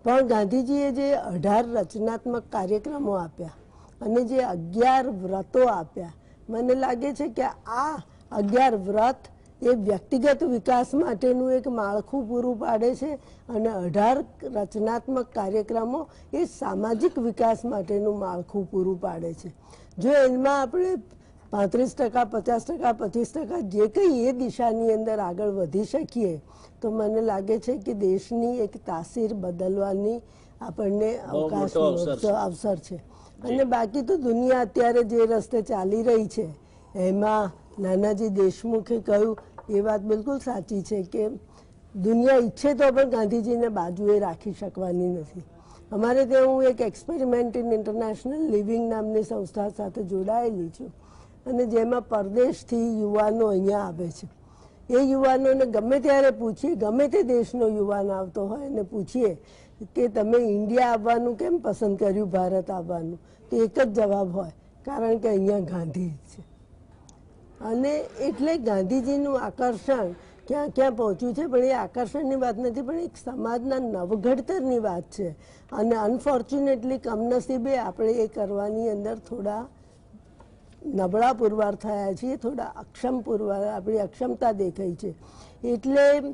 પણ ગાંધીજીએ જે 18 રચનાત્મક કાર્યક્રમો આપ્યા અને જે 11 વ્રતો આપ્યા, મને લાગે છે કે આ 11 વ્રત એ વ્યક્તિગત વિકાસ માટેનું એક માળખું પૂરું પાડે છે અને 18 રચનાત્મક કાર્યક્રમો એ સામાજિક વિકાસ માટેનું માળખું પૂરું પાડે છે. જો એમાં આપણે 35%, 50%, 25% જે કંઈ એ દિશાની અંદર આગળ વધી શકીએ તો મને લાગે છે કે દેશની એક તાસીર બદલવાની આપણને અવસર છે. અને બાકી તો દુનિયા અત્યારે જે રસ્તે ચાલી રહી છે એમાં નાનાજી દેશમુખે કહ્યું એ વાત બિલકુલ સાચી છે કે દુનિયા ઈચ્છે તો પણ ગાંધીજીને બાજુએ રાખી શકવાની નથી. અમારે ત્યાં હું એક એક્સપેરિમેન્ટ ઇન ઇન્ટરનેશનલ લિવિંગ નામની સંસ્થા સાથે જોડાયેલી છું અને જેમાં પરદેશથી યુવાનો અહીંયા આવે છે. એ યુવાનોને ગમે ત્યારે પૂછીએ, ગમે તે દેશનો યુવાન આવતો હોય એને પૂછીએ કે તમે ઇન્ડિયા આવવાનું કેમ પસંદ કર્યું, ભારત આવવાનું, તો એક જ જવાબ હોય, કારણ કે અહીંયા ગાંધી છે. અને એટલે ગાંધીજીનું આકર્ષણ ક્યાં ક્યાં પહોંચ્યું છે, પણ એ આકર્ષણની વાત નથી, પણ એક સમાજના નવઘડતરની વાત છે. અને અનફોર્ચ્યુનેટલી કમનસીબે આપણે એ કરવાની અંદર થોડા નબળા પુરવાર થયા છીએ, થોડા અક્ષમ પુરવાર, આપણી અક્ષમતા દેખાઈ છે. એટલે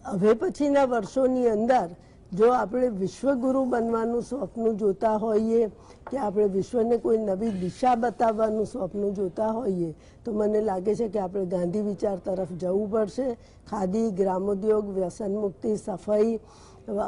હવે પછીના વર્ષોની અંદર જો આપણે વિશ્વગુરુ બનવાનું સ્વપ્ન જોતા હોઈએ કે આપણે વિશ્વને કોઈ નવી દિશા બતાવવાનું સ્વપ્ન જોતા હોઈએ તો મને લાગે છે કે આપણે ગાંધી વિચાર તરફ જવું પડશે. ખાદી, ગ્રામોદ્યોગ, વ્યસન મુક્તિ, સફાઈ,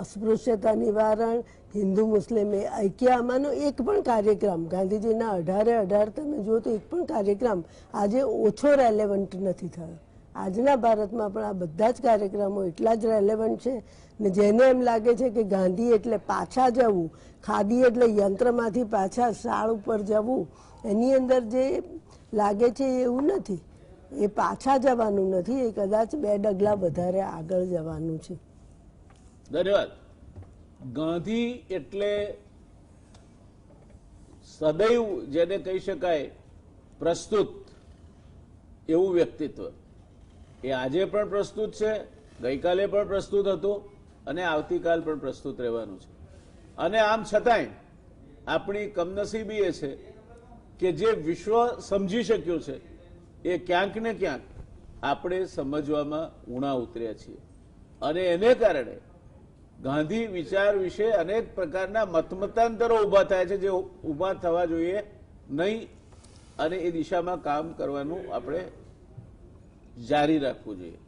અસ્પૃશ્યતા નિવારણ, હિન્દુ મુસ્લિમ ઐક્ય, આમાંનો એક પણ કાર્યક્રમ ગાંધીજીના 18 તમે જુઓ તો એક પણ કાર્યક્રમ આજે ઓછો રેલેવન્ટ નથી થયો. આજના ભારતમાં પણ આ બધા જ કાર્યક્રમો એટલા જ રેલેવન્ટ છે ને જેને એમ લાગે છે કે ગાંધી એટલે પાછા જવું, ખાદી એટલે યંત્રમાંથી પાછા શાળ ઉપર જવું, એની અંદર જે લાગે છે એવું નથી. એ પાછા જવાનું નથી, એ કદાચ 2 ડગલા વધારે આગળ જવાનું છે. ધન્યવાદ. ગાંધી એટલે સદૈવ જેને કહી શકાય પ્રસ્તુત એવું વ્યક્તિત્વ. એ આજે પણ પ્રસ્તુત છે, ગઈકાલે પણ પ્રસ્તુત હતું અને આવતીકાલ પણ પ્રસ્તુત રહેવાનું છે. અને આમ છતાંય આપણી કમનસીબી એ છે કે જે વિશ્વ સમજી શક્યું છે એ ક્યાંક ને ક્યાંક આપણે સમજવામાં ઊણા ઉતર્યા છીએ અને એને કારણે ગાંધી વિચાર વિશે અનેક પ્રકારના મતમતાંતરો ઊભા થાય છે જે ઊભા થવા જોઈએ નહીં અને એ દિશામાં કામ કરવાનું આપણે જારી રાખવું જોઈએ.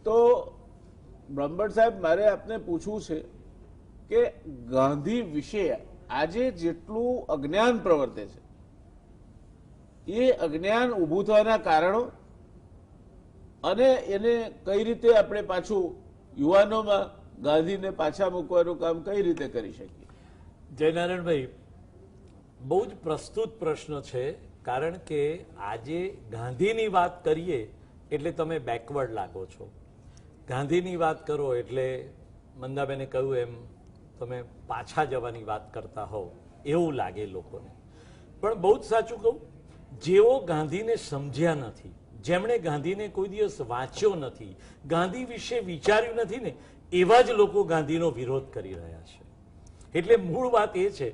તો બ્રહ્મભટ્ટ સાહેબ, મારે આપને પૂછવું છે કે ગાંધી વિશે આજે જેટલું અજ્ઞાન પ્રવર્તે છે એ અજ્ઞાન ઊભું થવાના કારણો અને એને કઈ રીતે આપણે પાછું યુવાનોમાં ગાંધીને પાછા મૂકવાનું કામ કઈ રીતે કરી શકીએ? જયનારાયણભાઈ, બહુ જ પ્રસ્તુત પ્રશ્ન છે, કારણ કે આજે ગાંધીની વાત કરીએ એટલે તમે બેકવર્ડ લાગો છો. ગાંધીની વાત કરો એટલે મંદાબેને કહ્યું એમ તમે પાછા જવાની વાત કરતા હોવ એવું લાગે લોકોને. પણ બહુ જ સાચું કહું, જેઓ ગાંધીને સમજ્યા નથી, જેમણે ગાંધીને કોઈ દિવસ વાંચ્યો નથી, ગાંધી વિશે વિચાર્યું નથી ને, એવા જ લોકો ગાંધીનો વિરોધ કરી રહ્યા છે. એટલે મૂળ વાત એ છે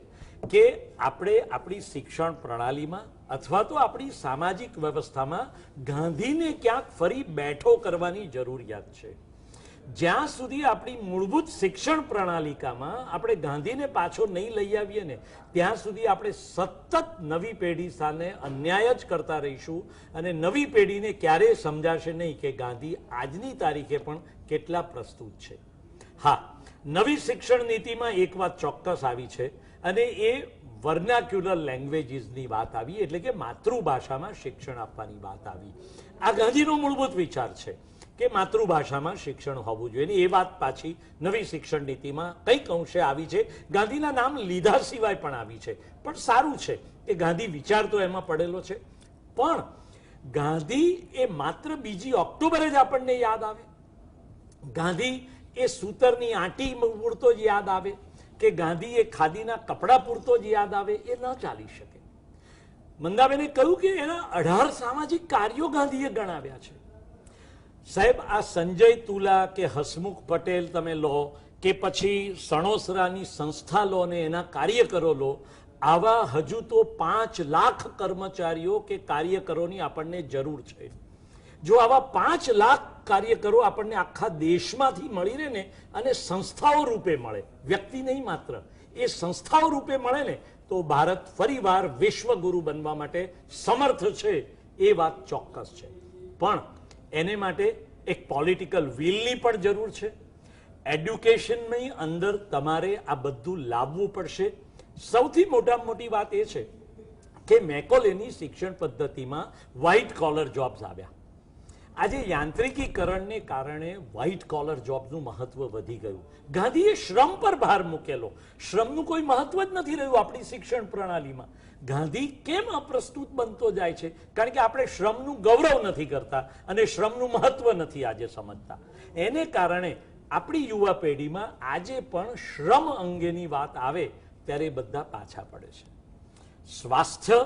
કે આપણે આપણી શિક્ષણ પ્રણાલીમાં અથવા તો આપણી સામાજિક વ્યવસ્થામાં ગાંધીને ક્યાંક ફરી બેઠો કરવાની જરૂરિયાત છે. જ્યાં સુધી આપણી મૂળભૂત શિક્ષણ પ્રણાલિકામાં આપણે ગાંધીને પાછો નહીં લઈ આવીએ ને, ત્યાં સુધી આપણે સતત નવી પેઢી સામે અન્યાય જ કરતા રહીશું અને નવી પેઢીને ક્યારેય સમજાશે નહીં કે ગાંધી આજની તારીખે પણ કેટલા પ્રસ્તુત છે. હા, નવી શિક્ષણ નીતિમાં એક વાત ચોક્કસ આવી છે અને એ વર્નાક્યુલર લેંગ્વેજીસની વાત આવી, એટલે કે માતૃભાષામાં શિક્ષણ આપવાની વાત આવી. આ ગાંધીનો મૂળભૂત વિચાર છે કે માતૃભાષામાં શિક્ષણ હોવું જોઈએ. એ વાત પાછી નવી શિક્ષણ નીતિમાં કંઈક અંશે આવી છે, ગાંધીના નામ લીધા સિવાય પણ આવી છે. પણ સારું છે કે ગાંધી વિચાર તો એમાં પડેલો છે, પણ ગાંધી એ માત્ર બીજી ઓક્ટોબરે જ આપણને યાદ આવે, ગાંધી એ સૂતરની આંટી પૂરતો જ યાદ આવે, કે ગાંધી એ ખાદીના કપડા પૂરતો જ યાદ આવે, એ ન ચાલી શકે. મંદાબેને કહ્યું કે એના 18 સામાજિક કાર્યો ગાંધીએ ગણાવ્યા છે. સાહેબ, આ સંજય તુલા કે હસમુખ પટેલ તમે લો કે પછી સણોસરાની સંસ્થા લો ને એના કાર્યકરો લો, આવા હજુ તો 5 લાખ કર્મચારીઓ કે કાર્યકરોની આપણને જરૂર છે. જો આવા 5 લાખ કાર્યકરો આપણને આખા દેશમાંથી મળી રહે ને અને સંસ્થાઓ રૂપે મળે, વ્યક્તિ નહીં માત્ર, એ સંસ્થાઓ રૂપે મળે ને, તો ભારત ફરીવાર વિશ્વગુરુ બનવા માટે સમર્થ છે, એ વાત ચોક્કસ છે. પણ એને માટે એક પોલિટિકલ વિલની પણ જરૂર છે. એડ્યુકેશનની અંદર તમારે આ બધું લાવવું પડશે. સૌથી મોટામાં મોટી વાત એ છે કે મેકોલેની શિક્ષણ પદ્ધતિમાં વ્હાઇટ કોલર જોબ્સ આવ્યા. આજે યાંત્રિકીકરણને કારણે વ્હાઇટ કોલર જોબનું મહત્વ વધી ગયું. ગાંધીએ શ્રમ પર ભાર મૂકેલો, શ્રમનું કોઈ મહત્વ જ નથી રહ્યું આપણી શિક્ષણ પ્રણાલીમાં. ગાંધી કેમ અપ્રસ્તુત બનતો જાય છે? કારણ કે આપણે શ્રમનું ગૌરવ નથી કરતા અને શ્રમનું મહત્વ નથી આજે સમજતા. એને કારણે આપણી યુવા પેઢીમાં આજે પણ શ્રમ અંગેની વાત આવે ત્યારે બધા પાછા પડે છે. સ્વાસ્થ્ય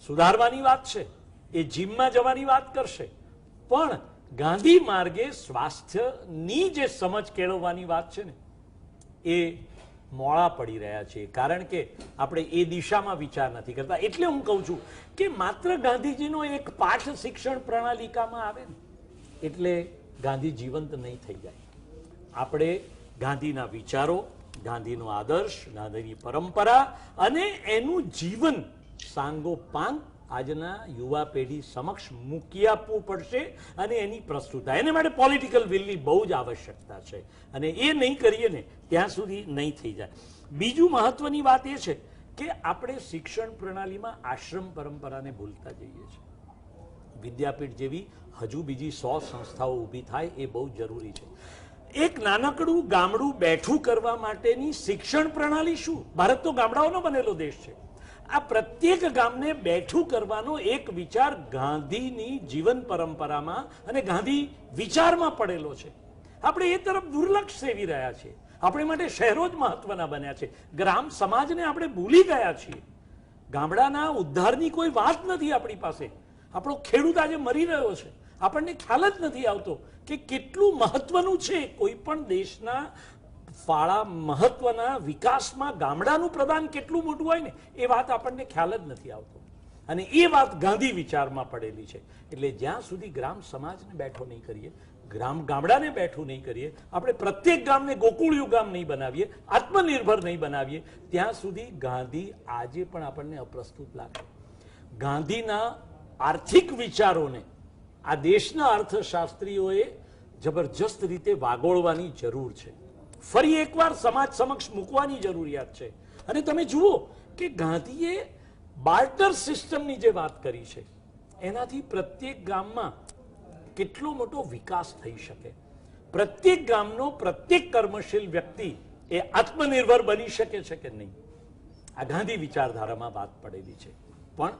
સુધારવાની વાત છે, એ જીમમાં જવાની વાત કરશે, પણ ગાંધી માર્ગે સ્વાસ્થ્યની જે સમજ કેળવવાની વાત છે ને, એ મોડા પડી રહ્યા છે, કારણ કે આપણે એ દિશામાં વિચાર નથી કરતા. એટલે હું કહું છું કે માત્ર ગાંધીજીનો એક પાઠ શિક્ષણ પ્રણાલિકામાં આવે ને એટલે ગાંધી જીવંત નહીં થઈ જાય. આપણે ગાંધીના વિચારો, ગાંધીનો આદર્શ, ગાંધીની પરંપરા અને એનું જીવન સાંગોપાંગ આજના યુવા પેઢી સમક્ષ મૂકી આપવું પડશે અને એની પ્રસ્તુતતા. એને માટે પોલિટિકલ વિલની બહુ જ આવશ્યકતા છે અને એ નહીં કરીએ ને ત્યાં સુધી નહીં થઈ જાય. બીજું મહત્વની વાત એ છે કે આપણે શિક્ષણ પ્રણાલીમાં આશ્રમ પરંપરાને ભૂલતા જઈએ છીએ. વિદ્યાપીઠ જેવી હજુ બીજી 100 સંસ્થાઓ ઊભી થાય એ બહુ જરૂરી છે. એક નાનકડું ગામડું બેઠું કરવા માટેની શિક્ષણ પ્રણાલી શું? ભારત તો ગામડાઓનો બનેલો દેશ છે. આ પ્રત્યેક ગામને બેઠું કરવાનો એક વિચાર ગાંધીની જીવન પરંપરામાં અને ગાંધી વિચારમાં પડેલો છે. આપણે એ તરફ દુર્લક્ષ સેવી રહ્યા છીએ. આપણે માટે શહેરો જ મહત્વના બન્યા છે, ગ્રામ સમાજને આપણે ભૂલી ગયા છીએ. ગામડાના ઉદ્ધારની કોઈ વાત નથી આપણી પાસે. આપણો ખેડૂત આજે મરી રહ્યો છે, આપણને ખ્યાલ જ નથી આવતો કે કેટલું મહત્વનું છે કોઈ પણ દેશના ફાળા મહત્વના વિકાસમાં ગામડાનું પ્રદાન કેટલું મોટું હોય ને એ વાત આપણને ખ્યાલ જ નથી આવતો. અને એ વાત ગાંધી વિચારમાં પડેલી છે. એટલે જ્યાં સુધી ગ્રામ સમાજને બેઠો નહીં કરીએ, ગામડાને બેઠું નહીં કરીએ, આપણે પ્રત્યેક ગામને ગોકુળિયું ગામ નહીં બનાવીએ, આત્મનિર્ભર નહીં બનાવીએ, ત્યાં સુધી ગાંધી આજે પણ આપણને અપ્રસ્તુત લાગે. ગાંધીના આર્થિક વિચારોને આ દેશના અર્થશાસ્ત્રીઓએ જબરજસ્ત રીતે વાગોળવાની જરૂર છે. ફરી એકવાર સમાજ સમક્ષ મૂકવાની જરૂરિયાત છે. અને તમે જુઓ કે ગાંધીએ બાર્ટર સિસ્ટમની જે વાત કરી છે એનાથી પ્રત્યેક ગામમાં કેટલો મોટો વિકાસ થઈ શકે. પ્રત્યેક ગામનો પ્રત્યેક કર્મશીલ વ્યક્તિ એ આત્મનિર્ભર બની શકે છે કે નહીં? આ ગાંધી વિચારધારામાં વાત પડેલી છે. પણ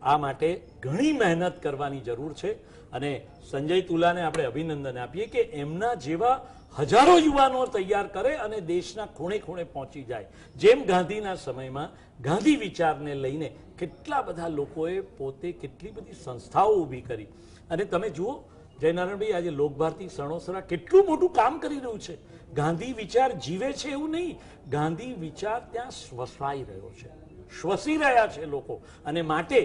આ માટે ઘણી મહેનત કરવાની જરૂર છે અને સંજય તુલાને આપણે અભિનંદન આપીએ કે એમના જેવા હજારો યુવાનો તૈયાર કરે અને દેશના ખૂણે ખૂણે પહોંચી જાય. જેમ ગાંધીના સમયમાં ગાંધી વિચારને લઈને કેટલા બધા લોકોએ પોતે કેટલી બધી સંસ્થાઓ ઊભી કરી. અને તમે જુઓ જયનારાયણભાઈ, આજે લોકભારતી સણોસરા કેટલું મોટું કામ કરી રહ્યું છે. ગાંધી વિચાર જીવે છે એવું નહીં, ગાંધી વિચાર ત્યાં શ્વસાઈ રહ્યો છે, શ્વસી રહ્યા છે લોકો. અને માટે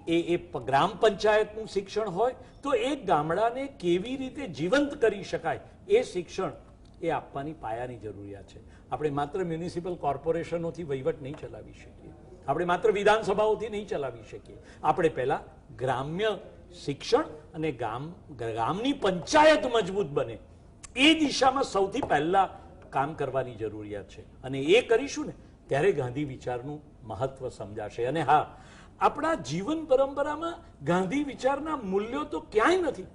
એ ગ્રામ પંચાયતનું શિક્ષણ હોય તો એ ગામડાને કેવી રીતે જીવંત કરી શકાય એ શિક્ષણ એ આપવાની પાયાની જરૂરિયાત છે. આપણે માત્ર મ્યુનિસિપલ કોર્પોરેશનોથી વહીવટ નહીં ચલાવી શકીએ, આપણે માત્ર વિધાનસભાઓથી નહીં ચલાવી શકીએ. આપણે પહેલા ગ્રામ્ય શિક્ષણ અને ગામની પંચાયત મજબૂત બને એ દિશામાં સૌથી પહેલા કામ કરવાની જરૂરિયાત છે. અને એ કરીશું ને ત્યારે ગાંધી વિચારનું મહત્વ સમજાશે. અને હા, આપણા જીવન પરંપરામાં ગાંધી વિચારના મૂલ્યો તો ક્યાંય નથી.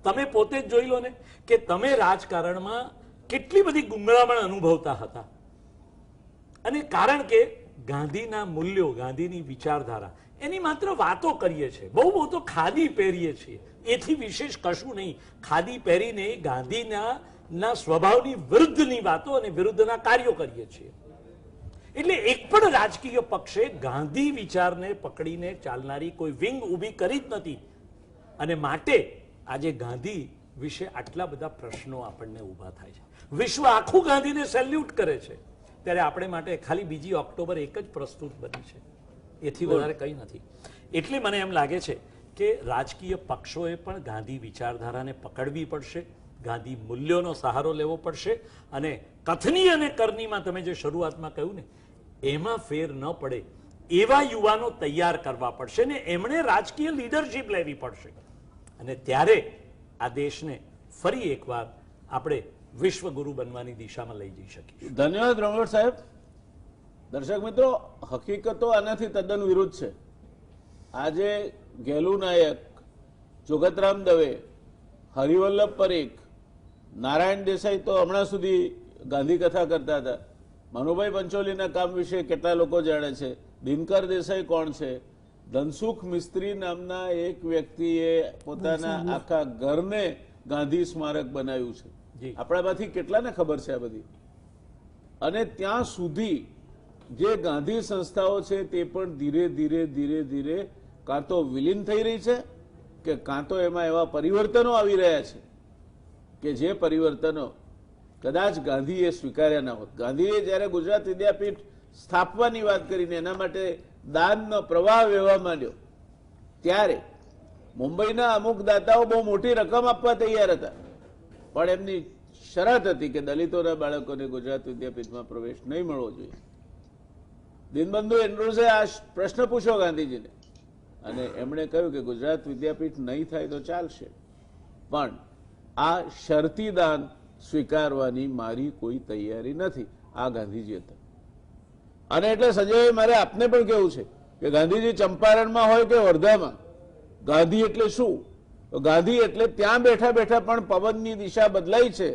તમે પોતે જ જોઈ લો ને કે તમે રાજકારણમાં કેટલી બધી ગુંગળામણ અનુભવતા હતા. અને કારણ કે ગાંધીના મૂલ્યો, ગાંધીની વિચારધારા એની માત્ર વાતો કરીએ છીએ, બહુ તો ખાદી પહેરીએ છીએ, એથી વિશેષ કશું નહીં. ખાદી પહેરીને ગાંધીના સ્વભાવની વિરુદ્ધની વાતો અને વિરુદ્ધના કાર્યો કરીએ છીએ. એટલે એક પણ રાજકીય પક્ષે ગાંધી વિચારને પકડીને ચાલનારી કોઈ વિંગ ઊભી કરી જ નથી. અને માટે આજે ગાંધી વિશે આટલા બધા પ્રશ્નો આપણને ઊભા થાય છે. વિશ્વ આખું ગાંધીને સેલ્યુટ કરે છે, ત્યારે આપણે માટે ખાલી 2 ઓક્ટોબર એક જ પ્રસ્તુત બની છે, એથી વધારે કંઈ નથી. એટલે મને એમ લાગે છે કે રાજકીય પક્ષોએ પણ ગાંધી વિચારધારાને પકડવી પડશે, ગાંધી મૂલ્યોનો સહારો લેવો પડશે. અને કથની અને કરણીમાં તમે જે શરૂઆતમાં કહ્યું ને એમાં ફેર ન પડે એવા યુવાનો તૈયાર કરવા પડશે ને એમણે રાજકીય લીડરશીપ લેવી પડશે. અને ત્યારે આ દેશને ફરી એકવાર આપણે વિશ્વગુરુ બનવાની દિશામાં લઈ જઈ શકીએ. ધન્યવાદ રમણ સાહેબ. દર્શક મિત્રો, હકીકતો આનાથી તદ્દન વિરુદ્ધ છે. આજે ગેલુ નાયક, જોગતરામ દવે, હરિવલ્લભ પરીખ, નારાયણ દેસાઈ તો હમણાં સુધી ગાંધી કથા કરતા હતા. મનુભાઈ પંચોલીના કામ વિશે કેટલા લોકો જાણે છે? દિનકર દેસાઈ કોણ છે? ધનસુખ મિસ્ત્રી નામના એક વ્યક્તિએ પોતાના આખા ઘરને ગાંધી સ્મારક બનાવ્યું છે. આપણામાંથી કેટલાને ખબર છે આ બધી? અને ત્યાં સુધી જે ગાંધી સંસ્થાઓ છે તે પણ ધીરે ધીરે ધીરે ધીરે કાં તો વિલીન થઈ રહી છે કે કાં તો એમાં એવા પરિવર્તનો આવી રહ્યા છે કે જે પરિવર્તનો કદાચ ગાંધીએ સ્વીકાર્યા ન હોત. ગાંધીએ જ્યારે ગુજરાત વિદ્યાપીઠ સ્થાપવાની વાત કરીને એના માટે દાનનો પ્રવાહ વહેવા માંડ્યો ત્યારે મુંબઈના અમુક દાતાઓ બહુ મોટી રકમ આપવા તૈયાર હતા, પણ એમની શરત હતી કે દલિતોના બાળકોને ગુજરાત વિદ્યાપીઠમાં પ્રવેશ નહીં મળવો જોઈએ. દીનબંધુ એન્ડ્રુઝે આ પ્રશ્ન પૂછ્યો ગાંધીજીને અને એમણે કહ્યું કે ગુજરાત વિદ્યાપીઠ નહીં થાય તો ચાલશે, પણ આ શરતી દાન સ્વીકારવાની મારી કોઈ તૈયારી નથી. આ ગાંધીજી હતા. અને એટલે સંજયભાઈ, મારે આપને પણ કહેવું છે કે ગાંધીજી ચંપારણમાં હોય કે વર્ધામાં, ગાંધી એટલે શું? તો ગાંધી એટલે ત્યાં બેઠા બેઠા પણ પવનની દિશા બદલાઈ છે,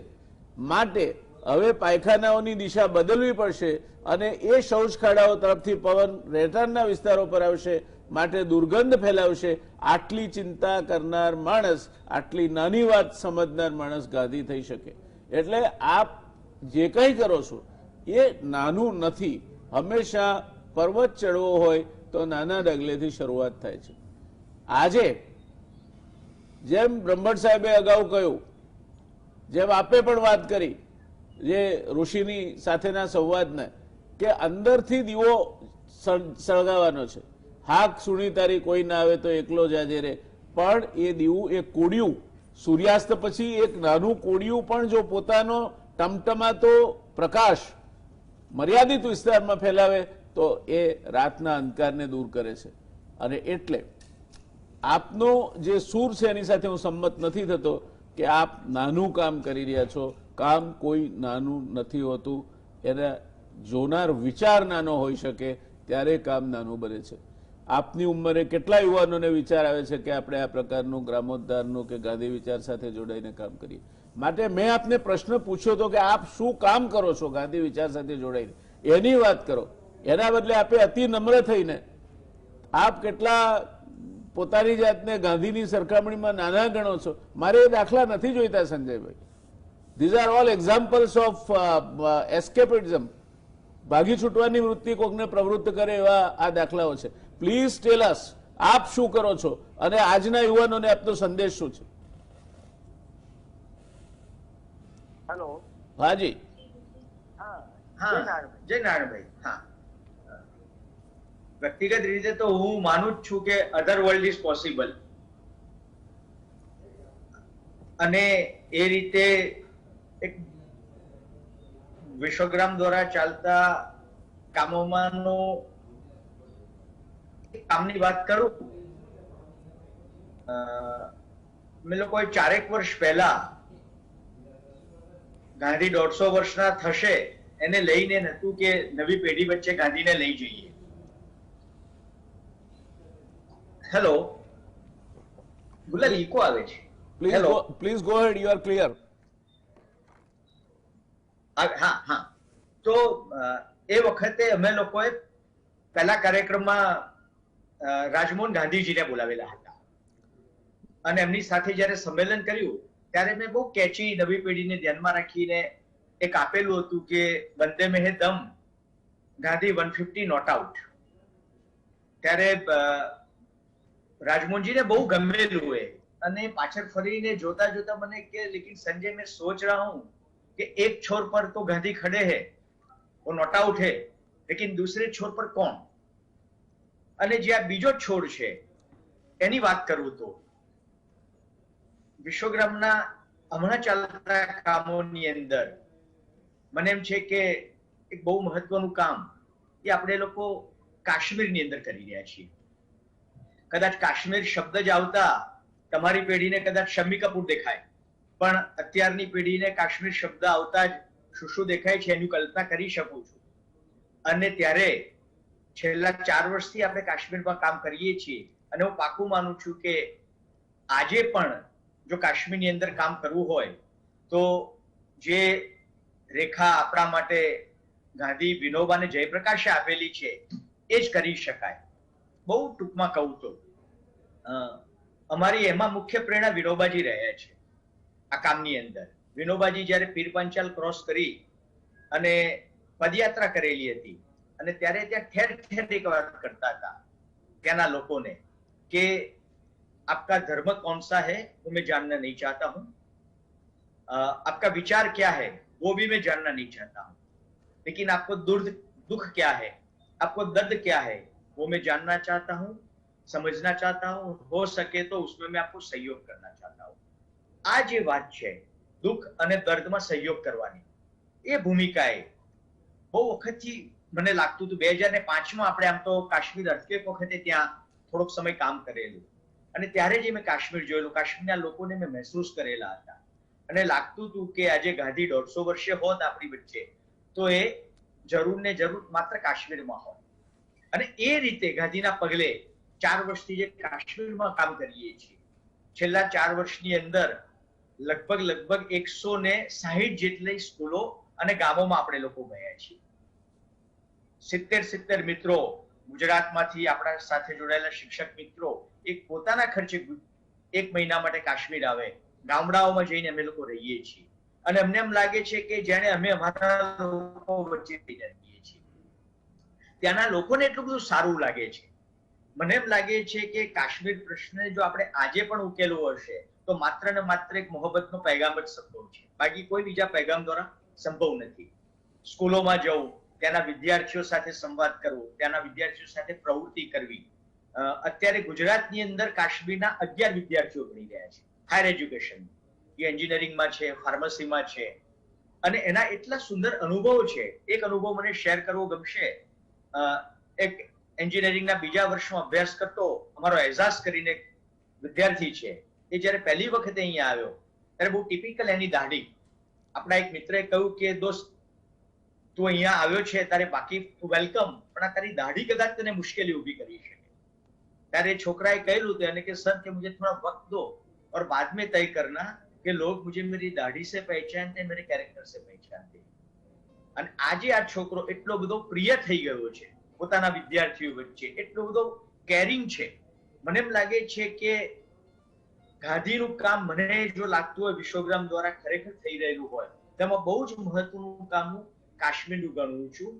માટે હવે પાયખાનાઓની દિશા બદલવી પડશે અને એ શૌચખાડાઓ તરફથી પવન રહેઠાણના વિસ્તારો પર આવશે, માટે દુર્ગંધ ફેલાવશે. આટલી ચિંતા કરનાર માણસ, આટલી નાની વાત સમજનાર માણસ ગાંધી થઈ શકે. એટલે આપ જે કંઈ કરો છો એ નાનું નથી. હંમેશા પર્વત ચડવો હોય તો નાના ડગલેથી શરૂઆત થાય છે. આજે જેમ બ્રહ્મભટ્ટ સાહેબે અગાઉ કહ્યું, જેમ આપે પણ વાત કરી જે ઋષિની સાથેના સંવાદને, કે અંદરથી દીવો સળગાવવાનો છે. હાક સુણી તારી કોઈ ના આવે તો એકલો જાજે રે. પણ એ દીવું, એ કોડિયું સૂર્યાસ્ત પછી એક નાનું કોડિયું પણ જો પોતાનો ટમટમાતો પ્રકાશ મર્યાદિત વિસ્તારમાં ફેલાવે તો એ રાતના અંધકારને દૂર કરે છે. અને એટલે આપનો જે સૂર છે એની સાથે હું સંમત નથી થતો કે આપ નાનું કામ કરી રહ્યા છો. કામ કોઈ નાનું નથી હોતું, એના જોનાર વિચાર નાનો હોઈ શકે ત્યારે કામ નાનું બને છે. આપની ઉંમરે કેટલા યુવાનોને વિચાર આવે છે કે આપણે આ પ્રકારનું ગ્રામોદ્ધારનું કે ગાંધી વિચાર સાથે જોડાઈને કામ કરીએ. માટે મેં આપને પ્રશ્ન પૂછ્યો હતો કે આપ શું કામ કરો છો ગાંધી વિચાર સાથે જોડાઈને, એની વાત કરો. એના બદલે આપે અતિ નમ્ર થઈને આપ કેટલા પોતાની જાતને ગાંધીની સરખામણીમાં નાના ગણો છો, મારે એ દાખલા નથી જોઈતા સંજયભાઈ. These are all examples of escapism. ભાગી છૂટવાની વૃત્તિ કોકને પ્રવૃત્ત કરે એવા આ દાખલાઓ છે. પ્લીઝ ટેલ અસ, આપ શું કરો છો અને આજના યુવાનોને આપનો સંદેશ શું છે? હેલો. હાજી. હા, જય નારાયણભાઈ. હા, વ્યક્તિગત રીતે તો હું માનું જ છું કે અધર વર્લ્ડ ઇઝ પોસિબલ, અને એ રીતે એક વિશ્વગ્રામ દ્વારા ચાલતા કામોમાંનો કામની વાત કરું. અમે લોકોએ 4 વર્ષ પહેલા ગાંધી 150 વર્ષના થશે એને લઈને નતું કે નવી પેઢી વચ્ચે ગાંધીને લઈ જઈએ. હેલો, ગુલાલ ઇકો આવે છે. Please go ahead, you are clear. હા હા, તો એ વખતે અમે લોકોએ પહેલા કાર્યક્રમમાં રાજમોહન ગાંધીજીને બોલાવેલા હતા, અને એમની સાથે જયારે સંમેલન કર્યું ત્યારે મેં બહુ કેચી નવી પેઢીને ધ્યાનમાં રાખીને એક આપેલું હતું કે વંદે મેહે દમ, ગાંધી 150 નોટ આઉટ. ત્યારે રાજમોહનજીને બહુ ગમેલું એ, અને પાછળ ફરીને જોતા જોતા મને કે લેકિન સંજય મેં સોચ રહા હું कि एक छोर पर तो गांधी खड़े हैं, वो नॉट आउट है, लेकिन दूसरे छोर पर कौन? અને જે આ બીજો છોડ છે એની વાત કરું તો વિશ્વગ્રામના હમણાં ચાલતા કામોની અંદર મને એમ છે કે એક બહુ મહત્વનું કામ એ આપણે લોકો કાશ્મીરની અંદર કરી રહ્યા છીએ. કદાચ કાશ્મીર શબ્દ જ આવતા તમારી પેઢીને કદાચ શમ્મી કપૂર દેખાય, પણ અત્યારની પેઢીને કાશ્મીર શબ્દ આવતા જ શું શું દેખાય છે એની કલ્પના કરી શકું છું. અને ત્યારે છેલ્લા 4 વર્ષથી આપણે કાશ્મીરમાં કામ કરીએ છીએ, અને હું પાકું માનું છું કે આજે પણ જો કાશ્મીરની અંદર કામ કરવું હોય તો જે રેખા આપણા માટે ગાંધી, વિનોબા અને જયપ્રકાશે આપેલી છે એ જ કરી શકાય. બહુ ટૂંકમાં કહું તો અમારી એમાં મુખ્ય પ્રેરણા વિનોબાજી રહ્યા છે આ કામની અંદર. વિનોબાજી જયારે પીર પાંચાલ ક્રોસ કરી અને પદયાત્રા કરેલી હતી, અને ત્યારે ત્યાં ઠેર ઠેર એક વાત કરતા હતા ત્યાંના લોકોને કે આપકા ધર્મ કौन सा है वो मैं जानना नहीं चाहता हूं, आपका विचार क्या है वो भी मैं जानना नहीं चाहता हूं, लेकिन आपको दुख क्या है, आपको दर्द क्या है वो मैं जानना चाहता हूं, समझना चाहता हूं, हो सके तो उसमें मैं आपको सहयोग करना चाहता हूं. આ જે વાત છે દુઃખ અને દર્દમાં સહયોગ કરવાની, એ ભૂમિકાએ બહુ વખતથી મને લાગતું હતું. 2005માં આપણે આમ તો કાશ્મીર અર્થક્વેક વખતે ત્યાં થોડોક સમય કામ કરેલું, અને ત્યારે જે મેં કાશ્મીર જોયેલું, કાશ્મીરના લોકોને મેં મહેસૂસ કરેલા હતા, અને લાગતું હતું કે આજે ગાંધી 150 વર્ષે હોત આપણી વચ્ચે તો એ જરૂર ને જરૂર માત્ર કાશ્મીરમાં હોત. અને એ રીતે ગાંધીના પગલે 4 વર્ષથી જે કાશ્મીરમાં કામ કરીએ છીએ, છેલ્લા 4 વર્ષની અંદર લગભગ 160 જેટલી સ્કૂલો અને ગામોમાં આપણે લોકો ગયા છીએ. 70 મિત્રો ગુજરાતમાંથી આપણા સાથે જોડાયેલા શિક્ષક મિત્રો એક પોતાના ખર્ચે 1 મહિના માટે કાશ્મીર આવે, ગામડાઓમાં જઈને અમે લોકો રહીએ છીએ, અને અમને એમ લાગે છે કે જાણે અમે અમારા લોકો વચ્ચે રહીએ છીએ. ત્યાંના લોકોને એટલું બધું સારું લાગે છે. મને એમ લાગે છે કે કાશ્મીર પ્રશ્ન જો આપણે આજે પણ ઉકેલવો હશે તો માત્ર ને માત્ર એક મોહબ્બતનો પૈગામ જ સંભવ છે, બાકી કોઈ બીજા પૈગામ દ્વારા સંભવ નથી. સ્કૂલોમાં જવું, ત્યાંના વિદ્યાર્થીઓ સાથે સંવાદ કરવો, ત્યાંના વિદ્યાર્થીઓ સાથે પ્રવૃત્તિ કરવી. અત્યારે ગુજરાતની અંદર કાશ્મીરના 11 વિદ્યાર્થીઓ ભણી રહ્યા છે હાયર એજ્યુકેશન, એ એન્જિનિયરિંગમાં છે, ફાર્મસીમાં છે, અને એના એટલા સુંદર અનુભવો છે. એક અનુભવ મને શેર કરવો ગમશે. એક એન્જિનિયરિંગના બીજા વર્ષમાં અભ્યાસ કરતો અમારો એઝાઝ કરીને વિદ્યાર્થી છે, એ જયારે પહેલી વખતે અહીંયા આવ્યો ત્યારે બહુ ટિપિકલ એની દાઢી. આપણા એક મિત્રએ કહ્યું કે દોસ્ત તું અહીંયા આવ્યો છે તારે બાકી તું વેલકમ, પણ આ તારી દાઢી કદાચ તને મુશ્કેલી ઊભી કરી શકે. ત્યારે છોકરાએ કહેલું તો એને કે સર કે મુझे थोड़ा वक्त दो और बाद में तय करना कि लोग मुझे मेरी दाढ़ी से पहचानते, मेरे कैरेक्टर से पहचानते. અને આજે આ છોકરો એટલો બધો પ્રિય થઈ ગયો છે પોતાના વિદ્યાર્થીઓ વચ્ચે, એટલો બધો કેરિંગ છે. મને એમ લાગે છે કે ગાંધીનું કામ, મને જો લાગતું હોય વિશ્વગ્રામ દ્વારા ખરેખર થઈ રહેલું હોય, તેમાં બહુ જ મહત્વનું કામ હું કાશ્મીરનું ગણું છું.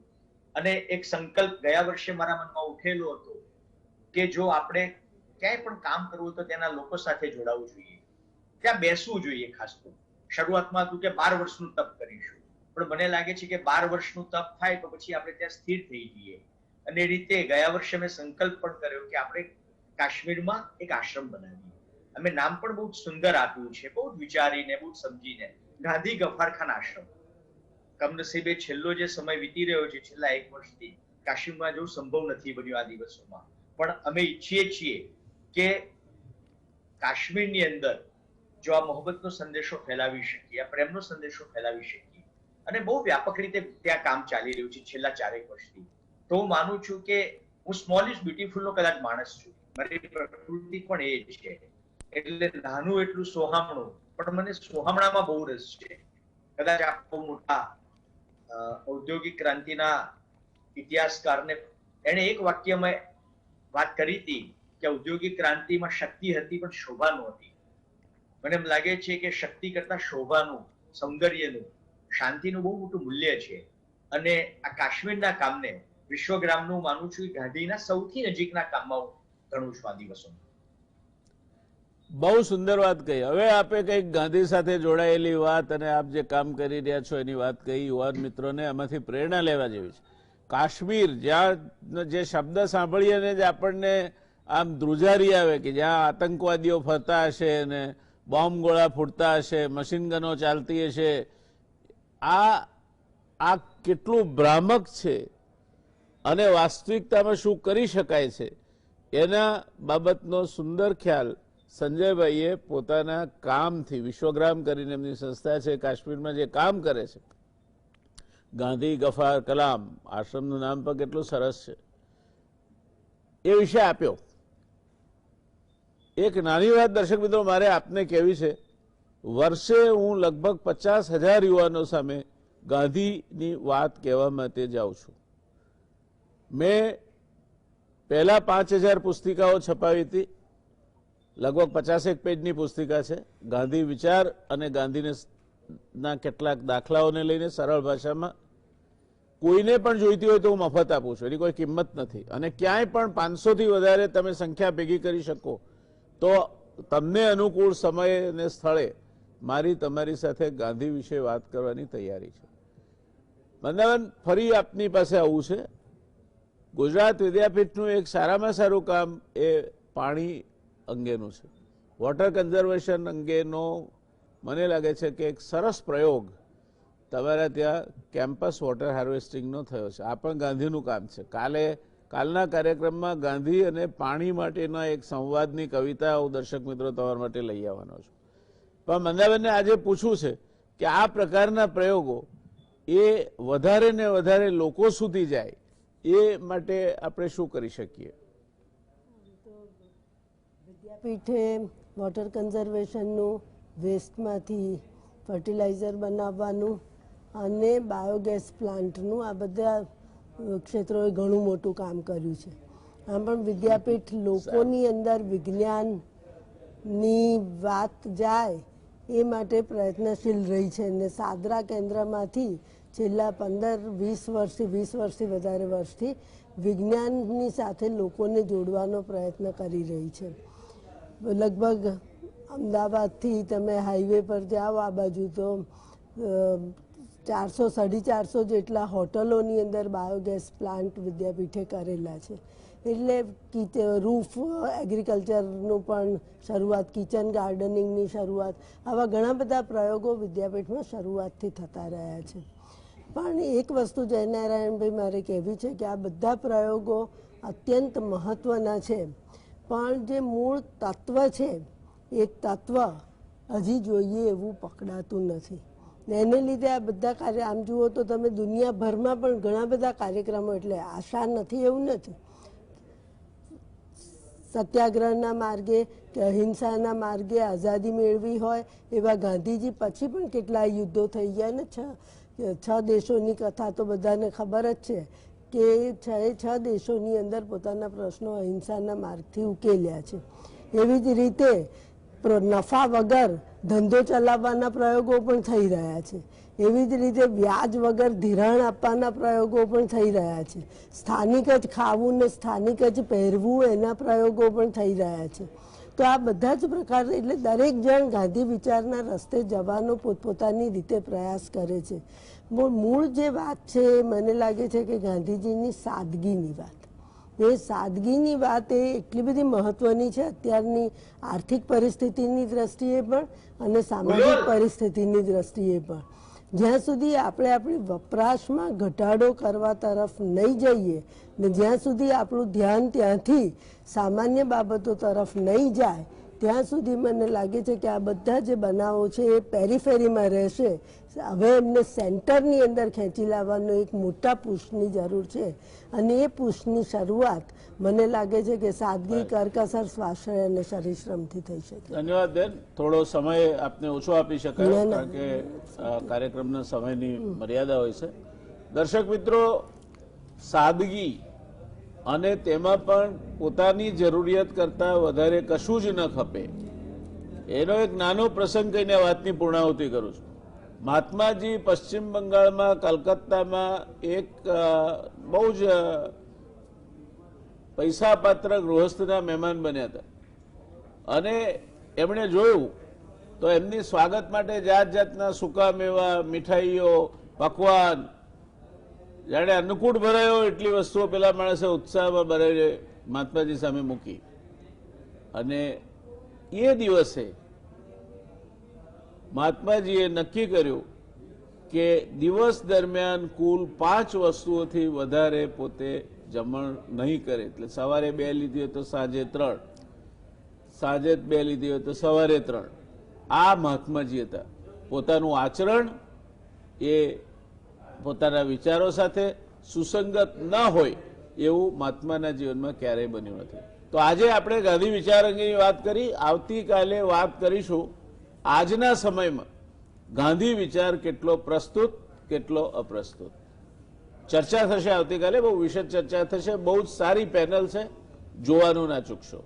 અને એક સંકલ્પ ગયા વર્ષે મારા મનમાં ઉઠેલો હતો કે જો આપણે ક્યાંય પણ કામ કરવું તો તેના લોકો સાથે જોડાવું જોઈએ, ત્યાં બેસવું જોઈએ. ખાસ તો શરૂઆતમાં હતું કે 12 વર્ષનું તપ કરીશું, પણ મને લાગે છે કે 12 વર્ષનું તપ થાય તો પછી આપણે ત્યાં સ્થિર થઈ જઈએ. અને એ રીતે ગયા વર્ષે મેં સંકલ્પ પણ કર્યો કે આપણે કાશ્મીરમાં એક આશ્રમ બનાવીએ. અમે નામ પણ બહુ સુંદર આપ્યું છે, બહુ વિચારીને, બહુ સમજીને, ગાંધી ગફારખાન આશ્રમ. કમનસીબે છેલ્લો જે સમય વીતી રહ્યો છે, છેલ્લા 1 વર્ષથી કાશ્મીરમાં જવું સંભવ નથી બન્યું આ દિવસોમાં, પણ અમે ઈચ્છીએ છીએ કે કાશ્મીરની અંદર જો આ મોહબ્બતનો સંદેશો ફેલાવી શકીએ, આ પ્રેમનો સંદેશો ફેલાવી શકીએ, અને બહુ વ્યાપક રીતે ત્યાં કામ ચાલી રહ્યું છે છેલ્લા 4 વર્ષથી, તો હું માનું છું કે હું સ્મોલ ઇઝ બ્યુટીફુલ નો કદાચ માણસ છું, મારી પ્રકૃતિ પણ એ જ છે. એટલે નાનું એટલું સોહામણું, પણ મને સોહામણામાં બહુ રસ છે. કદાચ આ બહુ મોટા ઔદ્યોગિક ક્રાંતિના ઇતિહાસકારને એને એક વાક્યમાં વાત કરી હતી કે ઔદ્યોગિક ક્રાંતિમાં શક્તિ હતી પણ શોભા નહોતી. મને એમ લાગે છે કે શક્તિ કરતા શોભાનું, સૌંદર્યનું, શાંતિનું બહુ મોટું મૂલ્ય છે. અને આ કાશ્મીરના કામને વિશ્વગ્રામનું માનું છું કે ગાંધીના સૌથી નજીકના કામમાં ગણું છું આ દિવસોમાં. બહુ સુંદર વાત કહી. હવે આપે કંઈક ગાંધી સાથે જોડાયેલી વાત અને આપ જે કામ કરી રહ્યા છો એની વાત કહી. યુવાન મિત્રોને આમાંથી પ્રેરણા લેવા જેવી છે. કાશ્મીર, જ્યાં જે શબ્દ સાંભળીએ ને જ આપણને આમ ધ્રુજારી આવે કે જ્યાં આતંકવાદીઓ ફરતા હશે અને બોમ્બ ગોળા ફૂટતા હશે, મશીન ગનો ચાલતી હશે, આ કેટલું ભ્રામક છે અને વાસ્તવિકતામાં શું કરી શકાય છે એના બાબતનો સુંદર ખ્યાલ સંજયભાઈએ પોતાના કામથી, વિશ્વગ્રામ કરીને એમની સંસ્થા છે, કાશ્મીરમાં જે કામ કરે છે, ગાંધી ગફાર કલામ આશ્રમનું નામ પણ કેટલું સરસ છે, એ વિશે આપ્યો. એક નાની વાત દર્શક મિત્રો મારે આપને કહેવી છે. વર્ષે હું લગભગ 50,000 યુવાનો સામે ગાંધીની વાત કહેવા માટે જાઉં છું. મેં પહેલા 5,000 પુસ્તિકાઓ છપાવી હતી, લગભગ 50 પેજની પુસ્તિકા છે. ગાંધી વિચાર અને ગાંધીના કેટલાક દાખલાઓને લઈને સરળ ભાષામાં કોઈને પણ જોઈતી હોય તો હું મફત આપું છું, એની કોઈ કિંમત નથી. અને ક્યાંય પણ 500 થી વધારે તમે સંખ્યા ભેગી કરી શકો તો તમને અનુકૂળ સમય અને સ્થળે મારી તમારી સાથે ગાંધી વિશે વાત કરવાની તૈયારી છે. વંદાવન, ફરી આપની પાસે આવું છે. ગુજરાત વિદ્યાપીઠનું એક સારામાં સારું કામ એ પાણી અંગેનું છે. વોટર કન્ઝર્વેશન અંગેનો મને લાગે છે કે એક સરસ પ્રયોગ તમારા ત્યાં કેમ્પસ વોટર હાર્વેસ્ટિંગનો થયો છે. આ પણ ગાંધીનું કામ છે. કાલના કાર્યક્રમમાં ગાંધી અને પાણી માટેના એક સંવાદની કવિતા હું દર્શક મિત્રો તમારા માટે લઈ આવવાનો છું. પણ મંદાબેનને આજે પૂછવું છે કે આ પ્રકારના પ્રયોગો એ વધારે ને વધારે લોકો સુધી જાય એ માટે આપણે શું કરી શકીએ? વિદ્યાપીઠે વોટર કન્ઝર્વેશનનું, વેસ્ટમાંથી ફર્ટિલાઇઝર બનાવવાનું અને બાયોગેસ પ્લાન્ટનું, આ બધા ક્ષેત્રોએ ઘણું મોટું કામ કર્યું છે. આમ પણ વિદ્યાપીઠ લોકોની અંદર વિજ્ઞાનની વાત જાય એ માટે પ્રયત્નશીલ રહી છે. અને સાદરા કેન્દ્રમાંથી છેલ્લા 15-20 વર્ષથી વધારે વર્ષથી વિજ્ઞાનની સાથે લોકોને જોડવાનો પ્રયત્ન કરી રહી છે. લગભગ અમદાવાદથી તમે હાઈવે પર જાઓ આ બાજુ તો 400-450 જેટલા હોટલોની અંદર બાયોગેસ પ્લાન્ટ વિદ્યાપીઠે કરેલા છે. એટલે રૂફ એગ્રીકલ્ચરનું પણ શરૂઆત, કિચન ગાર્ડનિંગની શરૂઆત, આવા ઘણા બધા પ્રયોગો વિદ્યાપીઠમાં શરૂઆતથી થતા રહ્યા છે. પણ એક વસ્તુ જયનારાયણભાઈ મારે કહેવી છે કે આ બધા પ્રયોગો અત્યંત મહત્વના છે, પણ જે મૂળ તત્વ છે એ તત્વ હજી જોઈએ એવું પકડાતું નથી. એને લીધે આ બધા કાર્ય, આમ જુઓ તો તમે દુનિયાભરમાં પણ ઘણા બધા કાર્યક્રમો, એટલે આશા નથી એવું નથી, સત્યાગ્રહના માર્ગે કે અહિંસાના માર્ગે આઝાદી મેળવી હોય એવા ગાંધીજી પછી પણ કેટલા યુદ્ધો થઈ ગયા ને 6 દેશોની કથા તો બધાને ખબર જ છે કે 6 દેશોની અંદર પોતાના પ્રશ્નો અહિંસાના માર્ગથી ઉકેલ્યા છે. એવી જ રીતે નફા વગર ધંધો ચલાવવાના પ્રયોગો પણ થઈ રહ્યા છે. એવી જ રીતે વ્યાજ વગર ધિરાણ આપવાના પ્રયોગો પણ થઈ રહ્યા છે. સ્થાનિક જ ખાવું ને સ્થાનિક જ પહેરવું એના પ્રયોગો પણ થઈ રહ્યા છે. તો આ બધા જ પ્રકાર, એટલે દરેક જણ ગાંધી વિચારના રસ્તે જવાનો પોતપોતાની રીતે પ્રયાસ કરે છે. મૂળ જે વાત છે એ મને લાગે છે કે ગાંધીજીની સાદગીની વાત. એ સાદગીની વાત એ એટલી બધી મહત્વની છે અત્યારની આર્થિક પરિસ્થિતિની દ્રષ્ટિએ પણ અને સામાજિક પરિસ્થિતિની દ્રષ્ટિએ પણ. જ્યાં સુધી આપણે આપણી વપરાશમાં ઘટાડો કરવા તરફ નહીં જઈએ ને જ્યાં સુધી આપણું ધ્યાન ત્યાંથી સામાન્ય બાબતો તરફ નહીં જાય ત્યાં સુધી મને લાગે છે કે આ બધા જે બનાવો છે એ પેરીફેરીમાં રહેશે. હવે એમને સેન્ટરની અંદર ખેંચી લાવવાનો એક મોટા પુશની જરૂર છે અને એ પુશની શરૂઆત મને લાગે છે કે સાદગી, કરકસર, સ્વાશ્રય અને પરિશ્રમથી થઈ શકે. ધન્યવાદ બેન. થોડો સમય આપને ઓછો આપી શકાય કારણ કે કાર્યક્રમના સમયની મર્યાદા હોય છે. દર્શક મિત્રો, સાદગી અને તેમાં પણ પોતાની જરૂરિયાત કરતા વધારે કશું જ ન ખપે એનો એક નાનો પ્રસંગ કહીને વાતની પૂર્ણાહુતિ કરું છું. મહાત્માજી પશ્ચિમ બંગાળમાં કલકત્તામાં એક બહુ જ પૈસાપાત્ર ગૃહસ્થના મહેમાન બન્યા હતા અને એમણે જોયું તો એમની સ્વાગત માટે જાત જાતના સૂકા મેવા, મીઠાઈઓ, પકવાન, જાણે અન્નકૂટ ભરાયો એટલી વસ્તુઓ પેલા માણસે ઉત્સાહમાં ભરાઈને મહાત્માજી સામે મૂકી. અને એ દિવસે મહાત્માજીએ નક્કી કર્યું કે દિવસ દરમિયાન કુલ 5 વસ્તુઓથી વધારે પોતે જમણ નહીં કરે. એટલે સવારે 2 લીધી હોય તો સાંજે 3, સાંજે 2 લીધી હોય તો સવારે 3. આ મહાત્માજી હતા. પોતાનું આચરણ એ પોતાના વિચારો સાથે સુસંગત ન હોય એવું મહાત્માના જીવનમાં ક્યારેય બન્યું નથી. તો આજે આપણે ગાંધી વિચાર અંગેની વાત કરી. આવતીકાલે વાત કરીશું આજના સમયમાં ગાંધી વિચાર કેટલો પ્રસ્તુત, કેટલો અપ્રસ્તુત. ચર્ચા થશે આવતીકાલે, બહુ વિશદ ચર્ચા થશે. બહુ જ સારી પેનલ છે, જોવાનું ના ચૂકશો.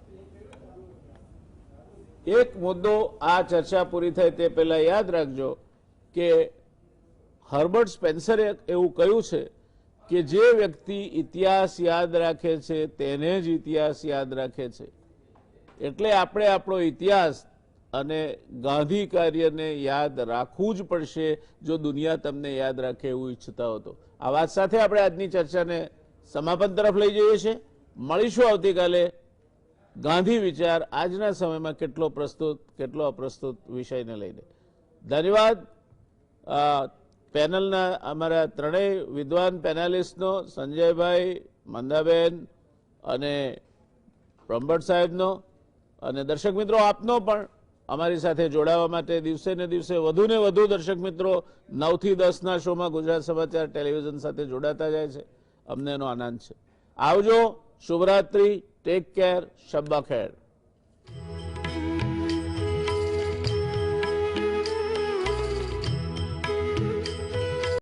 એક મુદ્દો આ ચર્ચા પૂરી થાય તે પહેલા યાદ રાખજો કે હર્બર્ટ સ્પેન્સરે એવું કહ્યું છે કે જે વ્યક્તિ ઇતિહાસ યાદ રાખે છે તેને જ ઇતિહાસ યાદ રાખે છે. એટલે આપણે આપણો ઇતિહાસ અને ગાંધી કાર્યને યાદ રાખવું જ પડશે જો દુનિયા તમને યાદ રાખે એવું ઈચ્છતા હો તો. આ વાત સાથે આપણે આજની ચર્ચાને સમાપન તરફ લઈ જઈએ છીએ. મળીશું આવતીકાલે ગાંધી વિચાર આજના સમયમાં કેટલો પ્રસ્તુત, કેટલો અપ્રસ્તુત વિષયને લઈને. ધન્યવાદ પેનલના અમારા ત્રણેય વિદ્વાન પેનલિસ્ટનો, સંજયભાઈ, મંદાબેન અને બ્રહ્મભટ્ટ સાહેબનો, અને દર્શક મિત્રો આપનો પણ અમારી સાથે જોડાવા માટે. દિવસે ને દિવસે વધુ ને વધુ દર્શક મિત્રો 9 થી 10ના શોમાં ગુજરાત સમાચાર ટેલિવિઝન સાથે જોડાતા જાય છે. અમને એનો આનંદ છે. આવજો. શુભરાત્રી. Take care. શબ્બા ખેર.